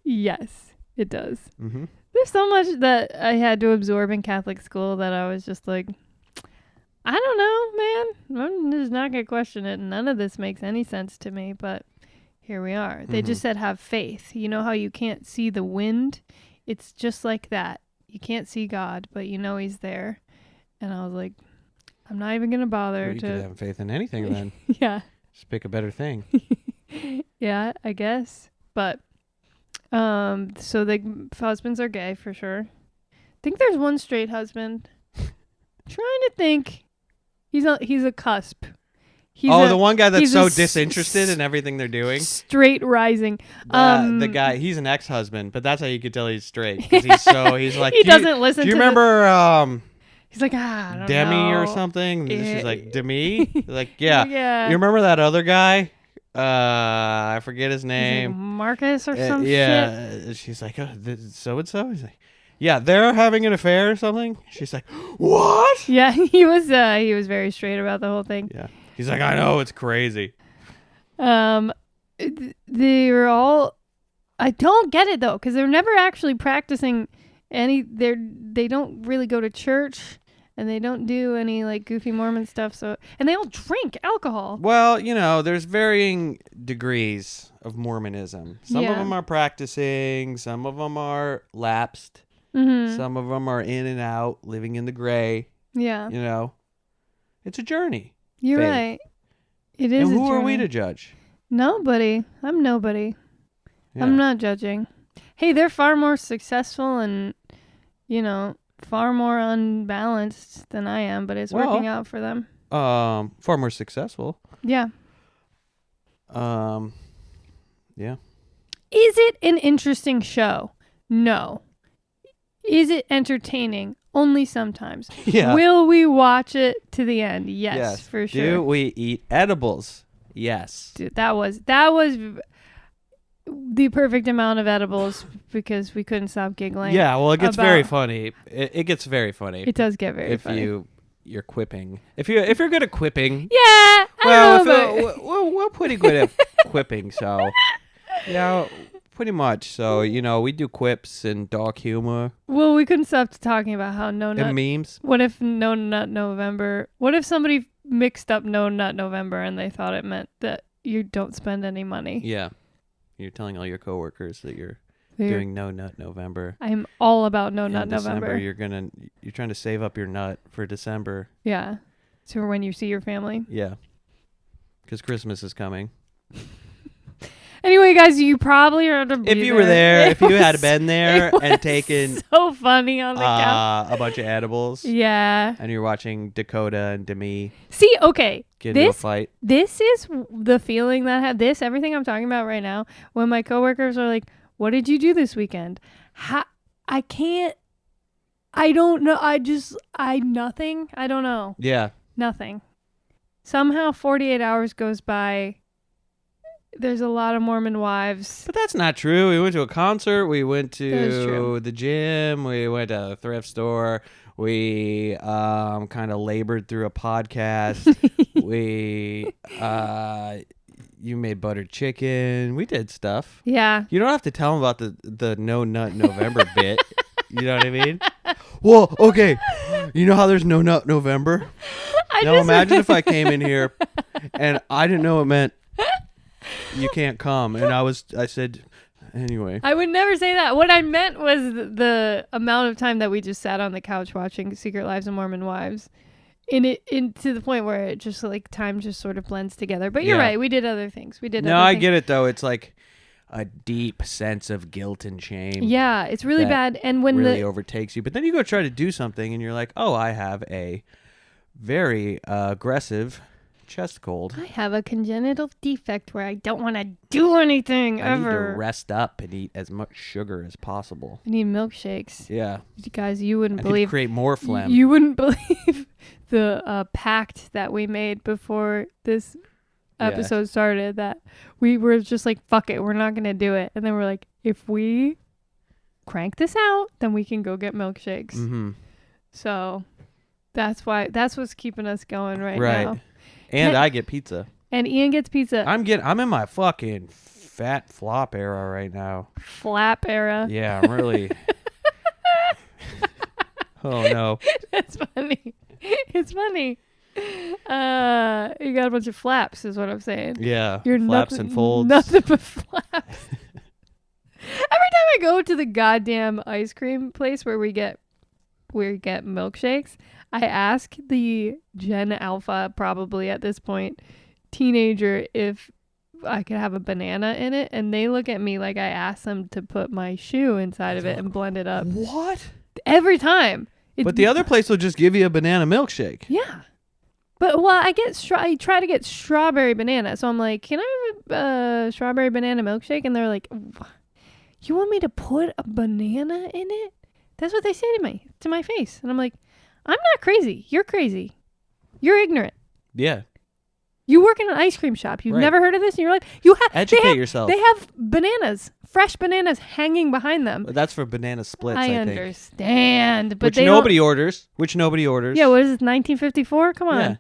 Yes, it does. Mm-hmm. There's so much that I had to absorb in Catholic school that I was just like, I don't know, man. I'm just not going to question it. None of this makes any sense to me, but here we are. They just said have faith. You know how you can't see the wind? It's just like that. You can't see God, but you know he's there. And I was like, I'm not even going to bother You could to... have faith in anything then. Yeah. Just pick a better thing. Yeah, I guess. But, so the husbands are gay for sure. I think there's one straight husband. Trying to think. He's a cusp. The one guy that's he's so a disinterested in everything they're doing. Straight rising. The guy, he's an ex-husband, but that's how you could tell he's straight. 'Cause he's like, he doesn't listen Do you to remember He's like, I don't Demi know. or something? And Yeah. she's like, Demi? Like, yeah. Yeah. You remember that other guy? I forget his He's like, name. Marcus or some shit. Yeah. She's like, oh, so-and-so? He's like, yeah, they're having an affair or something. She's like, what? Yeah, he was very straight about the whole thing. Yeah. He's like, I know, it's crazy. They were all. I don't get it though, because they're never actually practicing any. They don't really go to church, and they don't do any like goofy Mormon stuff. So, and they all drink alcohol. Well, there's varying degrees of Mormonism. Some of Yeah. them are practicing. Some of them are lapsed. Mm-hmm. Some of them are in and out, living in the gray. Yeah, It's a journey. you're faith. right. It is. And a who are we journey. to judge? Nobody. I'm nobody. Yeah. I'm not judging. Hey, they're far more successful and, far more unbalanced than I am, but it's working out for them. Far more successful. Yeah. Yeah. Is it an interesting show? No. Is it entertaining? Only sometimes. Yeah. Will we watch it to the end? Yes, for sure. Do we eat edibles? Yes. Dude, that was the perfect amount of edibles because we couldn't stop giggling. Yeah, well, it gets very about- funny. It gets very funny. It does get very if funny. you're quipping. If you're good at quipping. Yeah, I Well, don't know, but we're pretty good at quipping, so yeah, pretty much. So we do quips and dark humor well, we couldn't stop talking about how no nut. and memes. What if No Nut November? What if somebody mixed up No Nut November and they thought it meant that you don't spend any money? Yeah, you're telling all your coworkers that you're You're- doing No Nut November. I'm all about No In Nut December, November. you're trying to save up your nut for December. Yeah. So when you see your family. Yeah, because Christmas is coming. Anyway, guys, you probably are to be If you were there, if you had been there It was and taken so funny on the couch. a bunch of edibles, Yeah. and you're watching Dakota and Demi See, okay. get into a fight. This is the feeling that I have. Everything I'm talking about right now, when my coworkers are like, "What did you do this weekend?" I can't. I don't know. Nothing. I don't know. Yeah. Nothing. Somehow 48 hours goes by. There's a lot of Mormon wives. But that's not true. We went to a concert. We went That is to true. the gym. We went to a thrift store. We kind of labored through a podcast. You made buttered chicken. We did stuff. Yeah. You don't have to tell them about the No Nut November bit. You know what I mean? Well, okay. You know how there's No Nut November? Now imagine if I came in here and I didn't know it meant you can't come, and I said, anyway. I would never say that. What I meant was the amount of time that we just sat on the couch watching Secret Lives of Mormon Wives. To the point where it just like time just sort of blends together. But you're Yeah. right. We did other things. No, I get it though. It's like a deep sense of guilt and shame. Yeah, it's really that bad. And when really overtakes you. But then you go try to do something, and you're like, oh, I have a very aggressive chest cold. I have a congenital defect where I don't want to do anything I need ever. to rest up and eat as much sugar as possible. I need milkshakes. Yeah. You guys, you wouldn't I need to believe. create more phlegm. You wouldn't believe the pact that we made before this Yeah. episode started, that we were just like, fuck it, we're not going to do it. And then we're like, if we crank this out, then we can go get milkshakes. Mm-hmm. So that's what's keeping us going right Right. now. And I get pizza. And Ian gets pizza. I'm in my fucking fat flop era right now. Flap era. Yeah, I'm really. Oh no. That's funny. It's funny. You got a bunch of flaps, is what I'm saying. Yeah. You're flaps nothing, and folds. Nothing but flaps. Every time I go to the goddamn ice cream place where we get milkshakes, I ask the Gen Alpha, probably at this point, teenager, if I could have a banana in it, and they look at me like I asked them to put my shoe inside of it and blend it up. What? Every time. But the other place will just give you a banana milkshake. Yeah. But, well, I try to get strawberry banana. So I'm like, can I have a strawberry banana milkshake? And they're like, you want me to put a banana in it? That's what they say to my face. And I'm like, I'm not crazy. You're crazy. You're ignorant. Yeah. You work in an ice cream shop. You've Right. never heard of this? And you're like, Educate yourself. They have bananas, fresh bananas hanging behind them. That's for banana splits, I I think. understand. But Which they nobody orders. Yeah, what is it, 1954? Come on. Yeah.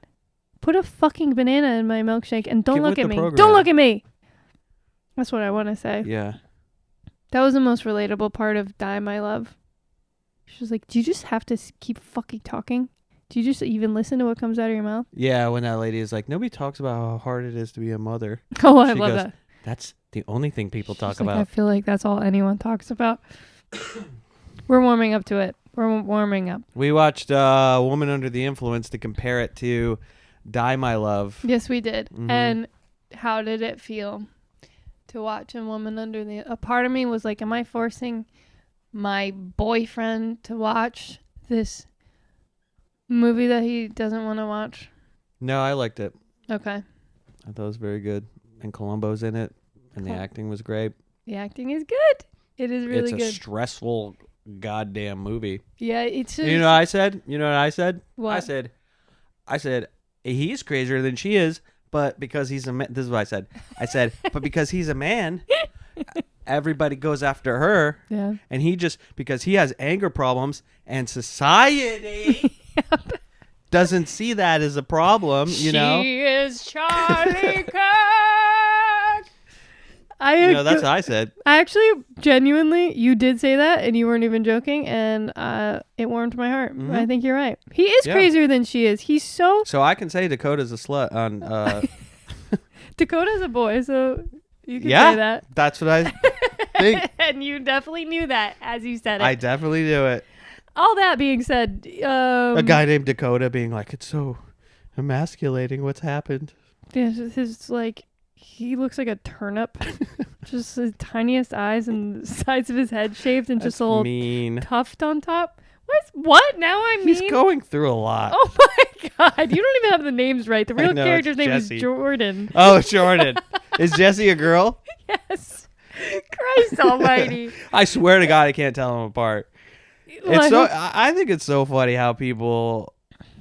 Put a fucking banana in my milkshake and don't Get look with at the me. program. Don't look at me. That's what I want to say. Yeah. That was the most relatable part of Die My Love. She was like, do you just have to keep fucking talking? Do you just even listen to what comes out of your mouth? Yeah, when that lady is like, nobody talks about how hard it is to be a mother. Oh, I She love goes, that. That's the only thing people talk She's like, about. I feel like that's all anyone talks about. We're warming up to it. We're warming up. We watched Woman Under the Influence to compare it to Die My Love. Yes, we did. Mhm. And how did it feel to watch A Woman Under the... A part of me was like, am I forcing my boyfriend to watch this movie that he doesn't want to watch? No, I liked it. Okay. I thought it was very good. And Columbo's in it. And the Cool. acting was great. The acting is good. It is really it's a good. stressful goddamn movie. Yeah, it's just... You know what I said? You know what I said? What? I said, he's crazier than she is, but because he's a man, this is what I said. I said, but because he's a man, everybody goes after her. Yeah. And he just, because he has anger problems and society doesn't see that as a problem, you know? She is Charlie Kirk. That's what I said. I actually, genuinely, you did say that, and you weren't even joking, and it warmed my heart. Mhm. I think you're right. He is Yeah. crazier than she is. He's so... So I can say Dakota's a slut on, Dakota's a boy, so you can yeah, say that. that's what I think. And you definitely knew that as you said it. I definitely do it. All that being said... A guy named Dakota being like, it's so emasculating what's happened. his like he looks like a turnip. Just the tiniest eyes and the sides of his head shaved and just a little mean. tuft on top. What? Now I'm mean? He's going through a lot. Oh my god. You don't even have the names right. The I real know, character's it's name Jesse. is Jordan. Oh, Jordan. Is Jesse a girl? Yes. Christ almighty. I swear to God, I can't tell them apart. Well, It's so. I think it's so funny how people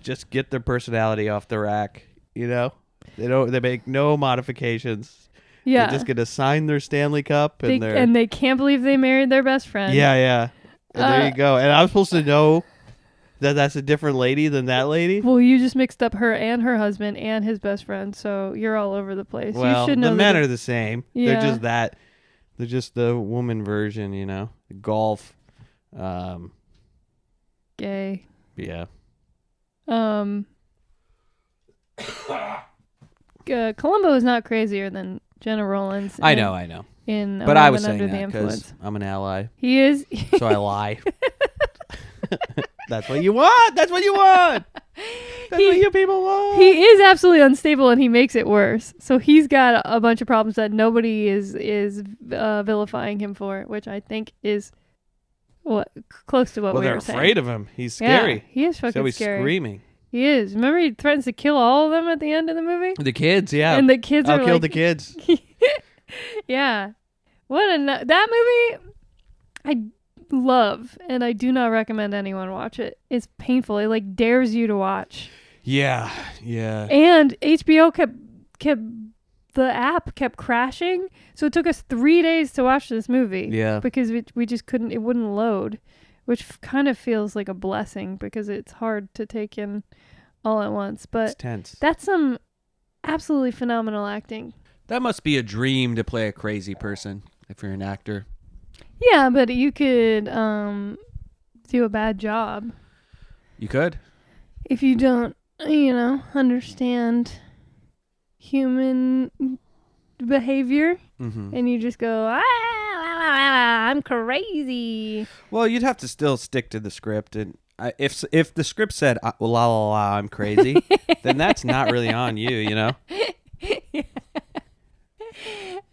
just get their personality off the rack. You know, they make no modifications. yeah. They just get assigned their Stanley Cup and and they can't believe they married their best friend. yeah. And there you go. And I'm supposed to know that that's a different lady than that lady. Well, you just mixed up her and her husband and his best friend, so you're all over the place. Well, you should know the men are the same. Yeah. They're just that. They're just the woman version, you know. Golf. gay. Yeah. Columbo is not crazier than Jenna Rollins. I know. In But I was Woman saying Under the that because Influence. I'm an ally, He is. so I lie. That's what you want. That's what you want. That's what you people want. He is absolutely unstable, and he makes it worse. So he's got a bunch of problems that nobody is vilifying him for, which I think is close to what Well, we they're were saying. afraid of him. He's Yeah, scary. he is fucking So he's scary. screaming. He is. Remember, he threatens to kill all of them at the end of the movie, The kids, yeah. and the kids I'll are kill like, the kids. yeah. That movie I love, and I do not recommend anyone watch it. It's painful. It like dares you to watch. Yeah. And HBO kept the app kept crashing, so it took us 3 days to watch this movie. Yeah. Because we just couldn't. It wouldn't load, which kind of feels like a blessing because it's hard to take in all at once. But It's tense. that's some absolutely phenomenal acting. That must be a dream to play a crazy person if you're an actor. Yeah, but you could do a bad job You could. if you don't, understand human behavior, Mm-hmm. and you just go, I'm crazy. Well, you'd have to still stick to the script, and if the script said la la la, I'm crazy, then that's not really on you, you know.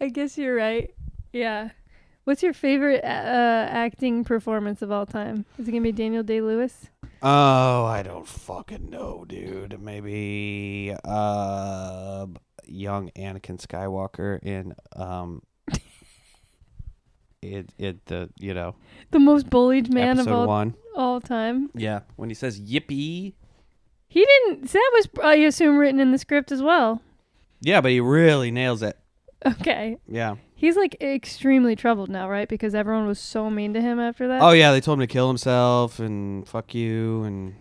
I guess you're right. Yeah. What's your favorite acting performance of all time? Is it gonna be Daniel Day-Lewis? Oh, I don't fucking know, dude. Maybe young Anakin Skywalker in The most bullied man episode of 1. all time. Yeah, when he says yippee. He didn't. So that was, I assume, written in the script as well. Yeah, but he really nails it. Okay. Yeah. He's like extremely troubled now, right? Because everyone was so mean to him after that. Oh yeah, they told him to kill himself and fuck you and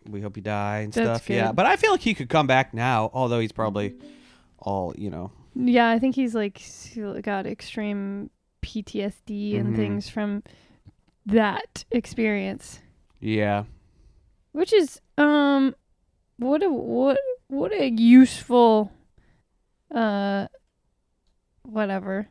we hope you die and That's stuff. Yeah, good. but I feel like he could come back now, although he's probably all, Yeah, I think he's like got extreme PTSD and Mhm. things from that experience, Yeah. which is what a useful whatever.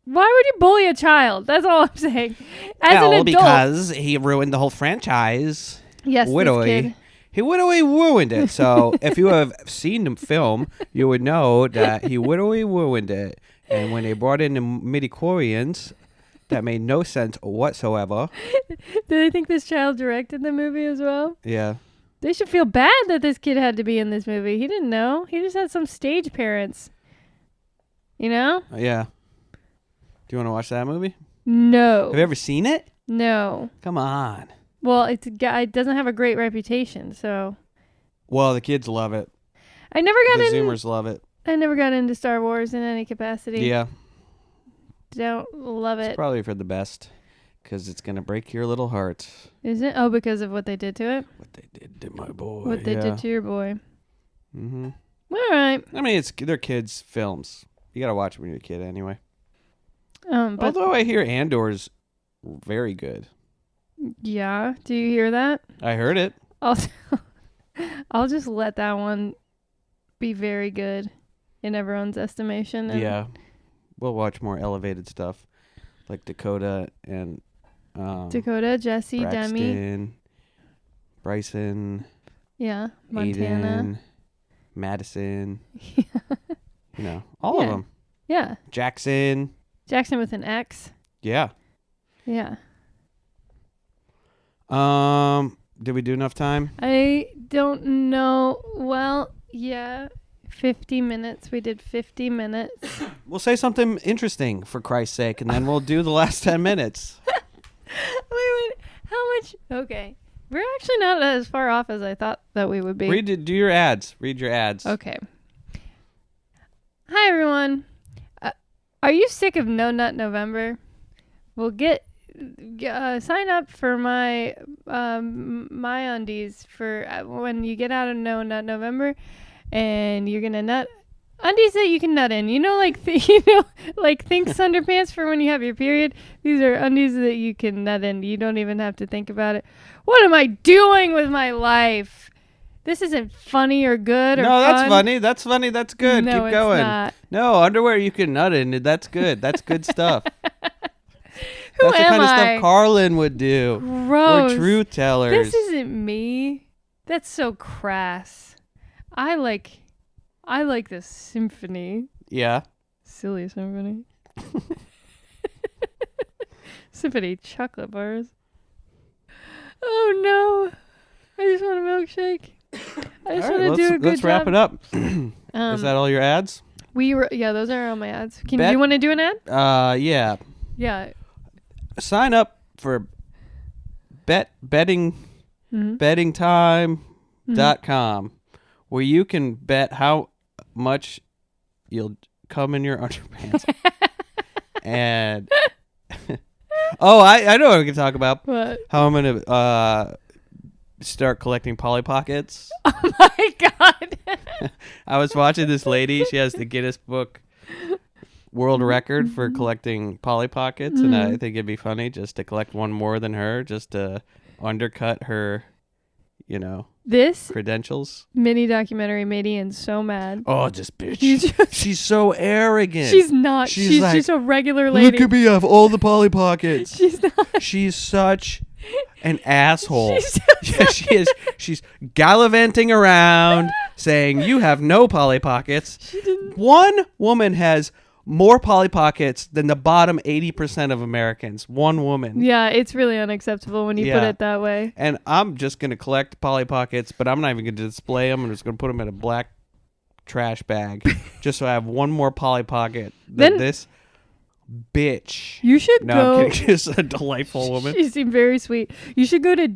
Why would you bully a child? That's all I'm saying. As an adult, because he ruined the whole franchise. yes, this Widowy. kid. He widowy ruined it. So if you have seen the film, you would know that he widowy ruined it. And when they brought in the midichlorians, that made no sense whatsoever. Do they think this child directed the movie as well? Yeah. They should feel bad that this kid had to be in this movie. He didn't know. He just had some stage parents. You know? Yeah. Do you want to watch that movie? No. Have you ever seen it? No. Come on. Well, it's a guy. It doesn't have a great reputation, so Well, the kids love it. I never got The in. Zoomers love it. I never got into Star Wars in any capacity. Yeah. Don't love It's it. probably for the best because it's going to break your little heart. Is it? Oh, because of what they did to it. What they did to my boy. What they did to your boy. Mm-hmm. All right. I mean, they're kids' films. You got to watch them when you're a kid anyway. But Although I hear Andor's very good. yeah, do you hear that? I heard it. I'll just let that one be very good in everyone's estimation. And Yeah. We'll watch more elevated stuff like Dakota and Dakota, Jesse, Demi, Braxton, Bryson, yeah, Montana. Aiden, Madison. You know, all of Yeah. them. Yeah. Jackson. Jackson with an X. Yeah. Yeah. Did we do enough time? I don't know. Well, yeah. 50 minutes. We did 50 minutes. We'll say something interesting for Christ's sake, and then we'll do the last 10 minutes. Wait. How much? Okay. We're actually not as far off as I thought that we would be. Do your ads. Read your ads. Okay. Hi, everyone. Are you sick of No Nut November? Well, sign up for my my undies for when you get out of No Nut November, and you're gonna nut undies that you can nut in. You know, like like Thinx underpants for when you have your period. These are undies that you can nut in. You don't even have to think about it. What am I doing with my life? This isn't funny or good or No, fun. that's funny. That's funny. That's good. No, Keep going. It's not. No, underwear you can nut in. That's good. That's good stuff. Who That's the am kind of I? stuff Carlin would do. Gross. We're truth tellers. This isn't me. That's so crass. I like the symphony. Yeah. Silly symphony. Symphony chocolate bars. Oh no. I just want a milkshake. I just want to do a good let's job. wrap it up. Is that all your ads? Yeah, those are all my ads. Do Bet- you want to do an ad? Yeah. Yeah. Sign up for betting Mhm. bettingtime.com where you can bet how much you'll come in your underpants. And I know what we can talk about. What? How I'm gonna start collecting Polly Pockets. Oh my god. I was watching this lady. She has the Guinness Book World Record for collecting Polly Pockets, and I think it'd be funny just to collect one more than her, just to undercut her, This credentials. mini documentary made Ian so mad. Oh, just bitch. He's just- She's so arrogant. She's not. She's She's like, just a regular lady. Look at me, I have all the Polly Pockets. She's not. She's such an asshole. She's Yeah, she is. She's gallivanting around saying, you have no Polly Pockets. She didn't. One woman has more Polly Pockets than the bottom 80% of Americans. One woman. Yeah, it's really unacceptable when you put Yeah. it that way. And I'm just going to collect Polly Pockets, but I'm not even going to display them. I'm just going to put them in a black trash bag just so I have one more Polly Pocket than Then- this bitch. You should No, go. I'm kidding. She's a delightful woman. She seemed very sweet. You should go to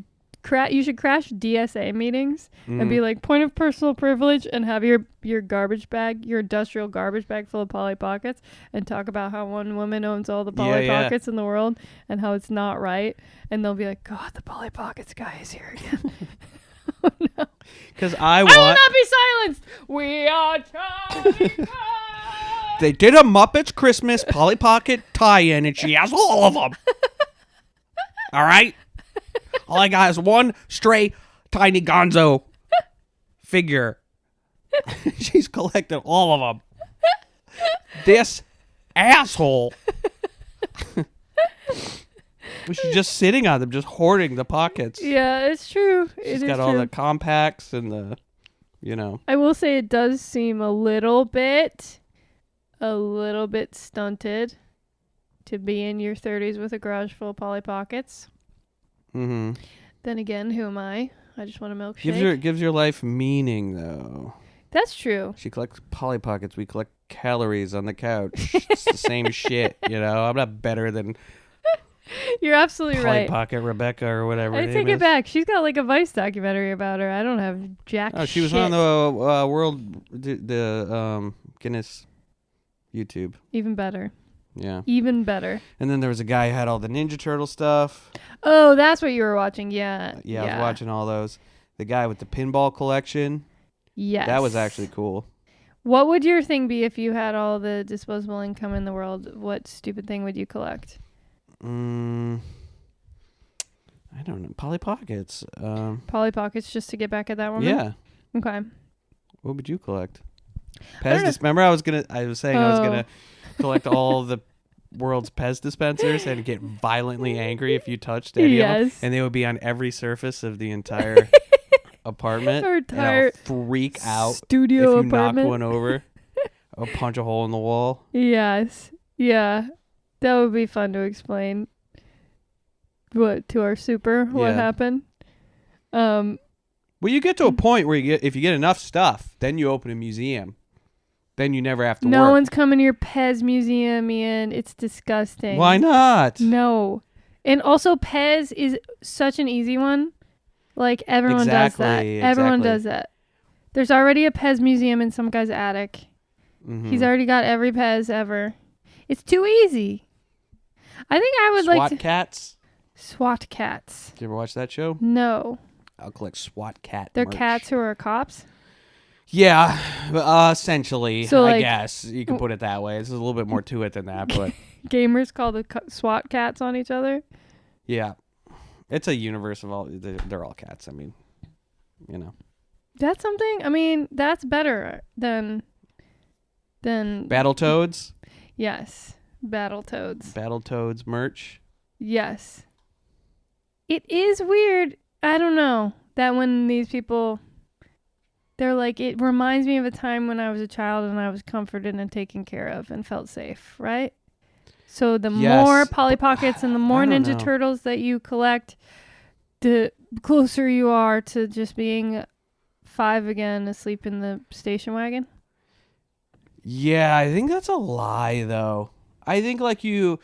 you should crash DSA meetings and be like, point of personal privilege, and have your garbage bag, your industrial garbage bag full of Polly Pockets, and talk about how one woman owns all the Polly Pockets in the world and how it's not right. And they'll be like, God, the Polly Pockets guy is here again. Oh no. Because I I will want... not be silenced. We are Charlie. They did a Muppets Christmas Polly Pocket tie-in, and she has all of them. All right? All I got is one stray tiny gonzo figure. She's collected all of them. This asshole. She's just sitting on them, just hoarding the pockets. Yeah, it's true. She's got all the compacts and the, I will say it does seem a little bit stunted to be in your 30s with a garage full of Polly Pockets. Mm-hmm. Then again, who am I? I just want a milkshake. Gives your life meaning, though. That's true. She collects Polly Pockets. We collect calories on the couch. It's the same shit, I'm not better than You're absolutely Polly right. Pocket Rebecca or whatever. I her take name it is. back. She's got like a Vice documentary about her. I don't have jack Oh, she was shit. on the Guinness YouTube. Even better. Yeah. Even better. And then there was a guy who had all the Ninja Turtle stuff. Oh, that's what you were watching. Yeah. Yeah, I was watching all those. The guy with the pinball collection. Yes. That was actually cool. What would your thing be if you had all the disposable income in the world? What stupid thing would you collect? I don't know. Polly Pockets. Polly Pockets, just to get back at that woman? Yeah. Okay. What would you collect? don't know. Remember I was saying I was gonna collect all the world's Pez dispensers and get violently angry if you touched any of them. Yes. And they would be on every surface of the entire apartment. Our and I'll entire freak out studio if you apartment. knock one over. Or punch a hole in the wall. Yes. Yeah. That would be fun to explain. What to our super? What Yeah. happened? Well, you get to a point where if you get enough stuff, then you open a museum. Then you never have to No work. one's coming to your Pez museum, Ian. It's disgusting. Why not? No. And also, Pez is such an easy one. Like, everyone does that. Everyone does that. There's already a Pez museum in some guy's attic. Mm-hmm. He's already got every Pez ever. It's too easy. I think I would SWAT like to... cats. SWAT cats. Did you ever watch that show? No. I'll collect SWAT cat They're merch. cats who are cops? Yeah, essentially, So, I like- guess you can put it that way. There's a little bit more to it than that, but Gamers call the SWAT cats on each other? yeah. It's a universe of all, they're all cats. I mean, you know. That's something... I mean, that's better than... Battletoads? Yes. Battletoads. Battletoads merch. Yes. It is weird. I don't know. That when these people, they're like, it reminds me of a time when I was a child and I was comforted and taken care of and felt safe, right? So the Yes, more Polly Pockets and the more I don't Ninja know. Turtles that you collect, the closer you are to just being 5 again, asleep in the station wagon. Yeah, I think that's a lie, though. I think like you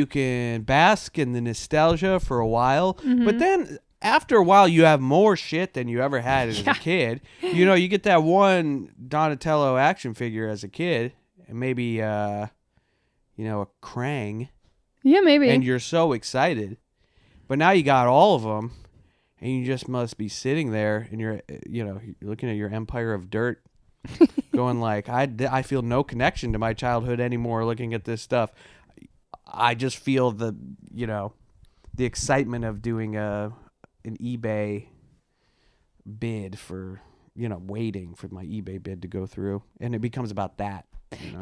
can bask in the nostalgia for a while, but then after a while you have more shit than you ever had as a kid. You know, you get that one Donatello action figure as a kid, and maybe you know, a Krang, Yeah, maybe. and you're so excited. But now you got all of them, and you just must be sitting there, and you're looking at your empire of dirt. Going like, I feel no connection to my childhood anymore looking at this stuff. I just feel the excitement of doing an eBay bid for, waiting for my eBay bid to go through. And it becomes about that. You know?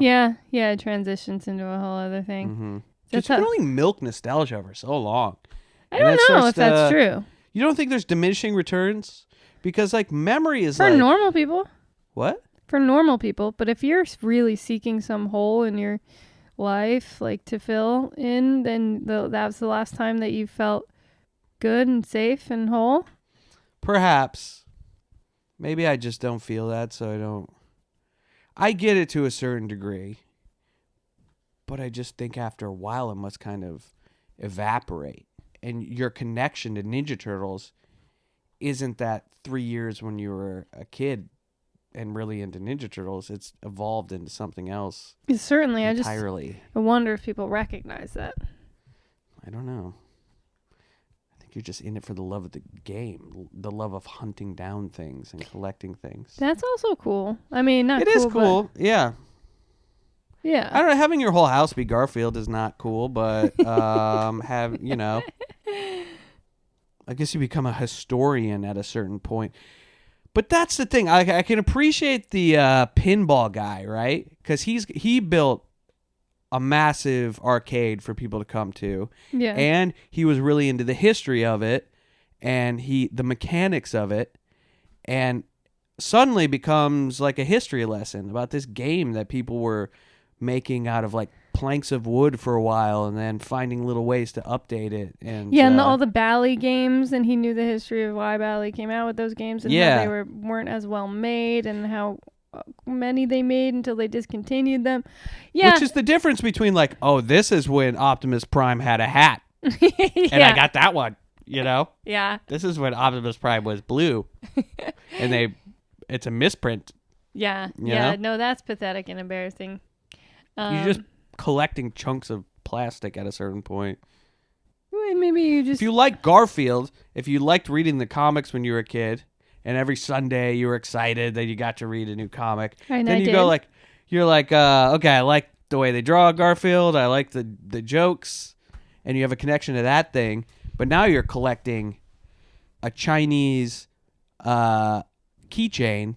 Yeah, it transitions into a whole other thing. Mm-hmm. That's Because you can how- only milk nostalgia for so long. I And don't that know starts if that's to- true. You don't think there's diminishing returns? Because like memory is For like... normal people. What? For normal people. But if you're really seeking some hole in your life, like to fill in, then that was the last time that you felt good and safe and whole. Perhaps. Maybe I just don't feel that, so I don't... I get it to a certain degree. But I just think after a while it must kind of evaporate. And your connection to Ninja Turtles isn't that 3 years when you were a kid and really into Ninja Turtles. It's evolved into something else Certainly. entirely. I wonder if people recognize that. I don't know. I think you're just in it for the love of the game, the love of hunting down things and collecting things. That's also cool. I mean, not It cool. is cool, yeah. But yeah. I don't know. Having your whole house be Garfield is not cool, but I guess you become a historian at a certain point. But that's the thing. I can appreciate the pinball guy, right? Because he built a massive arcade for people to come to, Yeah. and he was really into the history of it and the mechanics of it, and suddenly becomes like a history lesson about this game that people were making out of like planks of wood for a while and then finding little ways to update it. And And all the Bally games, and he knew the history of why Bally came out with those games and how they weren't as well made and how many they made until they discontinued them. Yeah. which is the difference between like, oh, this is when Optimus Prime had a hat and I got that one, Yeah. This is when Optimus Prime was blue and it's a misprint. Yeah. You Yeah. know? No, that's pathetic and embarrassing. You're just collecting chunks of plastic at a certain point. Maybe you just... If you like Garfield, if you liked reading the comics when you were a kid, and every Sunday you were excited that you got to read a new comic, And then I you did. go like, you're like, okay, I like the way they draw Garfield, I like the jokes, and you have a connection to that thing. But now you're collecting a Chinese keychain.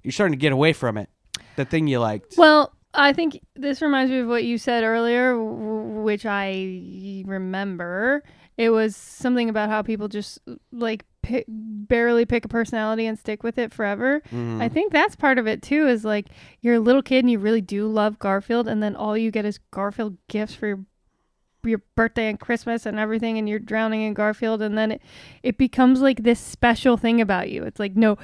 You're starting to get away from it. The thing you liked. Well, I think this reminds me of what you said earlier, which I remember. It was something about how people just like barely pick a personality and stick with it forever. Mhm. I think that's part of it too, is like you're a little kid and you really do love Garfield, and then all you get is Garfield gifts for your birthday and Christmas and everything, and you're drowning in Garfield, and then it becomes like this special thing about you. It's like, no,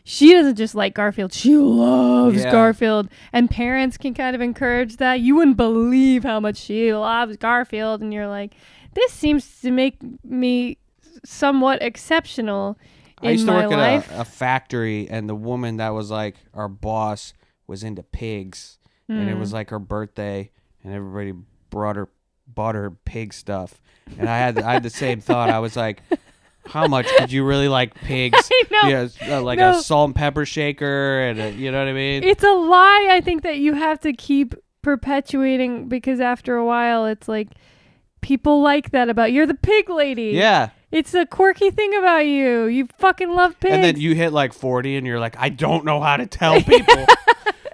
she doesn't just like Garfield, she loves Garfield, and parents can kind of encourage that. You wouldn't believe how much she loves Garfield, and you're like, this seems to make me somewhat exceptional in I used to my work life. at a factory, and the woman that was like our boss was into pigs, and it was like her birthday, and everybody bought her pig stuff, and I had the same thought. I was like, how much could you really like pigs? I know. Yeah, like No. a salt and pepper shaker, and you know what I mean? It's a lie, I think, that you have to keep perpetuating, because after a while it's like people like that about you. You're the pig lady. Yeah. It's a quirky thing about you. You fucking love pigs. And then you hit like 40 and you're like, I don't know how to tell people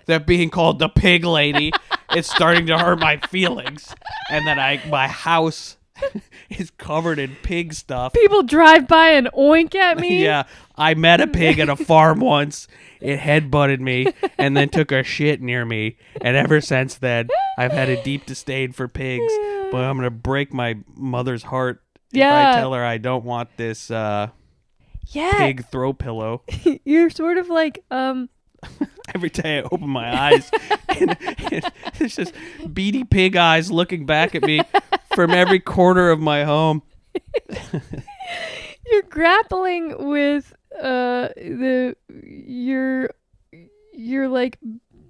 that being called the pig lady is starting to hurt my feelings. And then my house is covered in pig stuff. People drive by and oink at me. Yeah. I met a pig at a farm once. It headbutted me and then took a shit near me. And ever since then, I've had a deep disdain for pigs. But I'm going to break my mother's heart if I tell her I don't want this pig throw pillow. You're sort of like, Every day I open my eyes, and it's just beady pig eyes looking back at me from every corner of my home. you're grappling with your like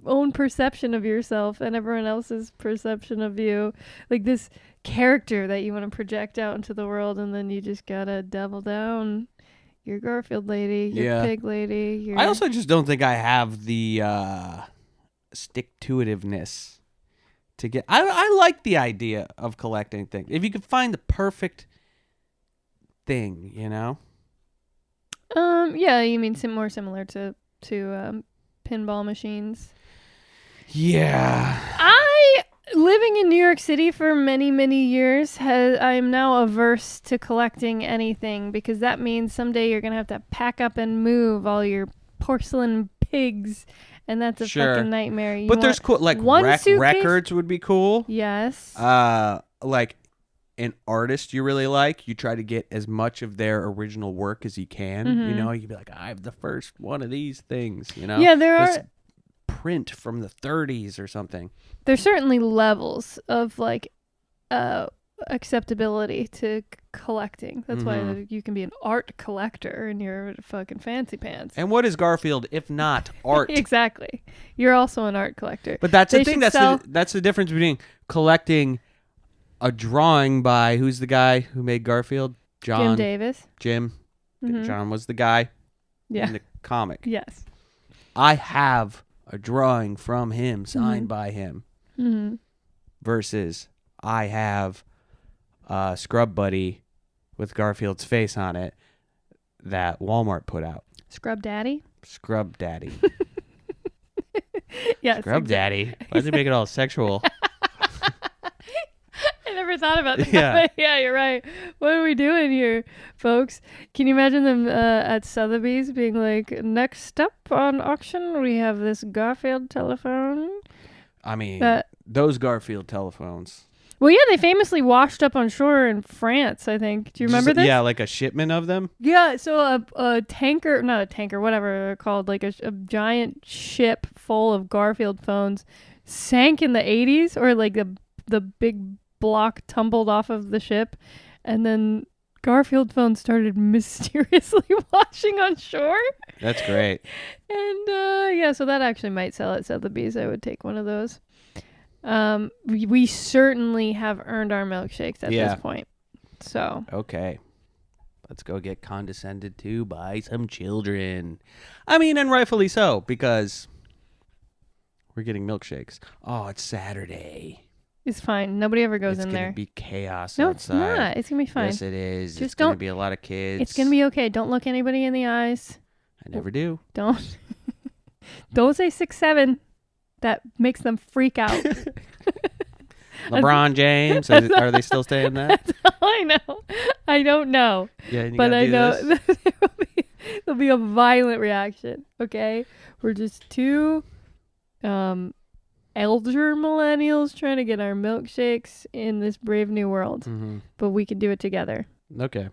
own perception of yourself and everyone else's perception of you, like this character that you want to project out into the world, and then you just gotta double down. You're Garfield lady, you're pig lady. I also just don't think I have the stick-to-itiveness to get. I like the idea of collecting things. If you could find the perfect thing, you know. Yeah, you mean more similar to pinball machines. Yeah. Living in New York City for many, many years, I am now averse to collecting anything, because that means someday you're going to have to pack up and move all your porcelain pigs, and that's a fucking nightmare. But there's cool, like records would be cool. Yes. Like an artist you really like, you try to get as much of their original work as you can. Mm-hmm. You know, you'd be like, I have the first one of these things, you know? Yeah, this print from the 30s or something. There's certainly levels of like acceptability to collecting. That's why you can be an art collector and you're fucking fancy pants. And what is Garfield if not art? Exactly. You're also an art collector. But that's the thing. That's the difference between collecting a drawing by, who's the guy who made Garfield? Jim Davis. Jim. Mm-hmm. John was the guy in the comic. Yes. I have a drawing from him signed by him. Mm-hmm. Versus I have a Scrub Buddy with Garfield's face on it that Walmart put out. Scrub Daddy? Scrub Daddy. Yes. Scrub Daddy. Why does he make it all sexual? I never thought about that. Yeah. Yeah, you're right. What are we doing here, folks? Can you imagine them at Sotheby's being like, next up on auction, we have this Garfield telephone? I mean, those Garfield telephones. Well, yeah, they famously washed up on shore in France, I think. Do you remember this? Yeah, like a shipment of them? Yeah, so a tanker, not a tanker, whatever they're called, like a giant ship full of Garfield phones sank in the 80s, or like the big block tumbled off of the ship, and then Garfield phones started mysteriously washing on shore. That's great. And yeah, so that actually might sell at Sotheby's. I would take one of those. We certainly have earned our milkshakes at this point. So okay, let's go get condescended to by some children. I mean, and rightfully so, because we're getting milkshakes. Oh, it's Saturday. it's fine. Nobody ever goes in there. It's gonna be chaos. No, outside. it's not. It's gonna be fine. Yes, it is. Just it's gonna don't- be a lot of kids. It's gonna be okay. Don't look anybody in the eyes. I never do. Don't don't say 6'7". That makes them freak out. LeBron James. Are they still saying that? That's all I know. I don't know. Yeah, you But gotta I do know this. there'll be a violent reaction. Okay, we're just two elder millennials trying to get our milkshakes in this brave new world, but we can do it together. Okay,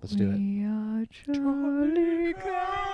let's do it. We are Charlie Brown.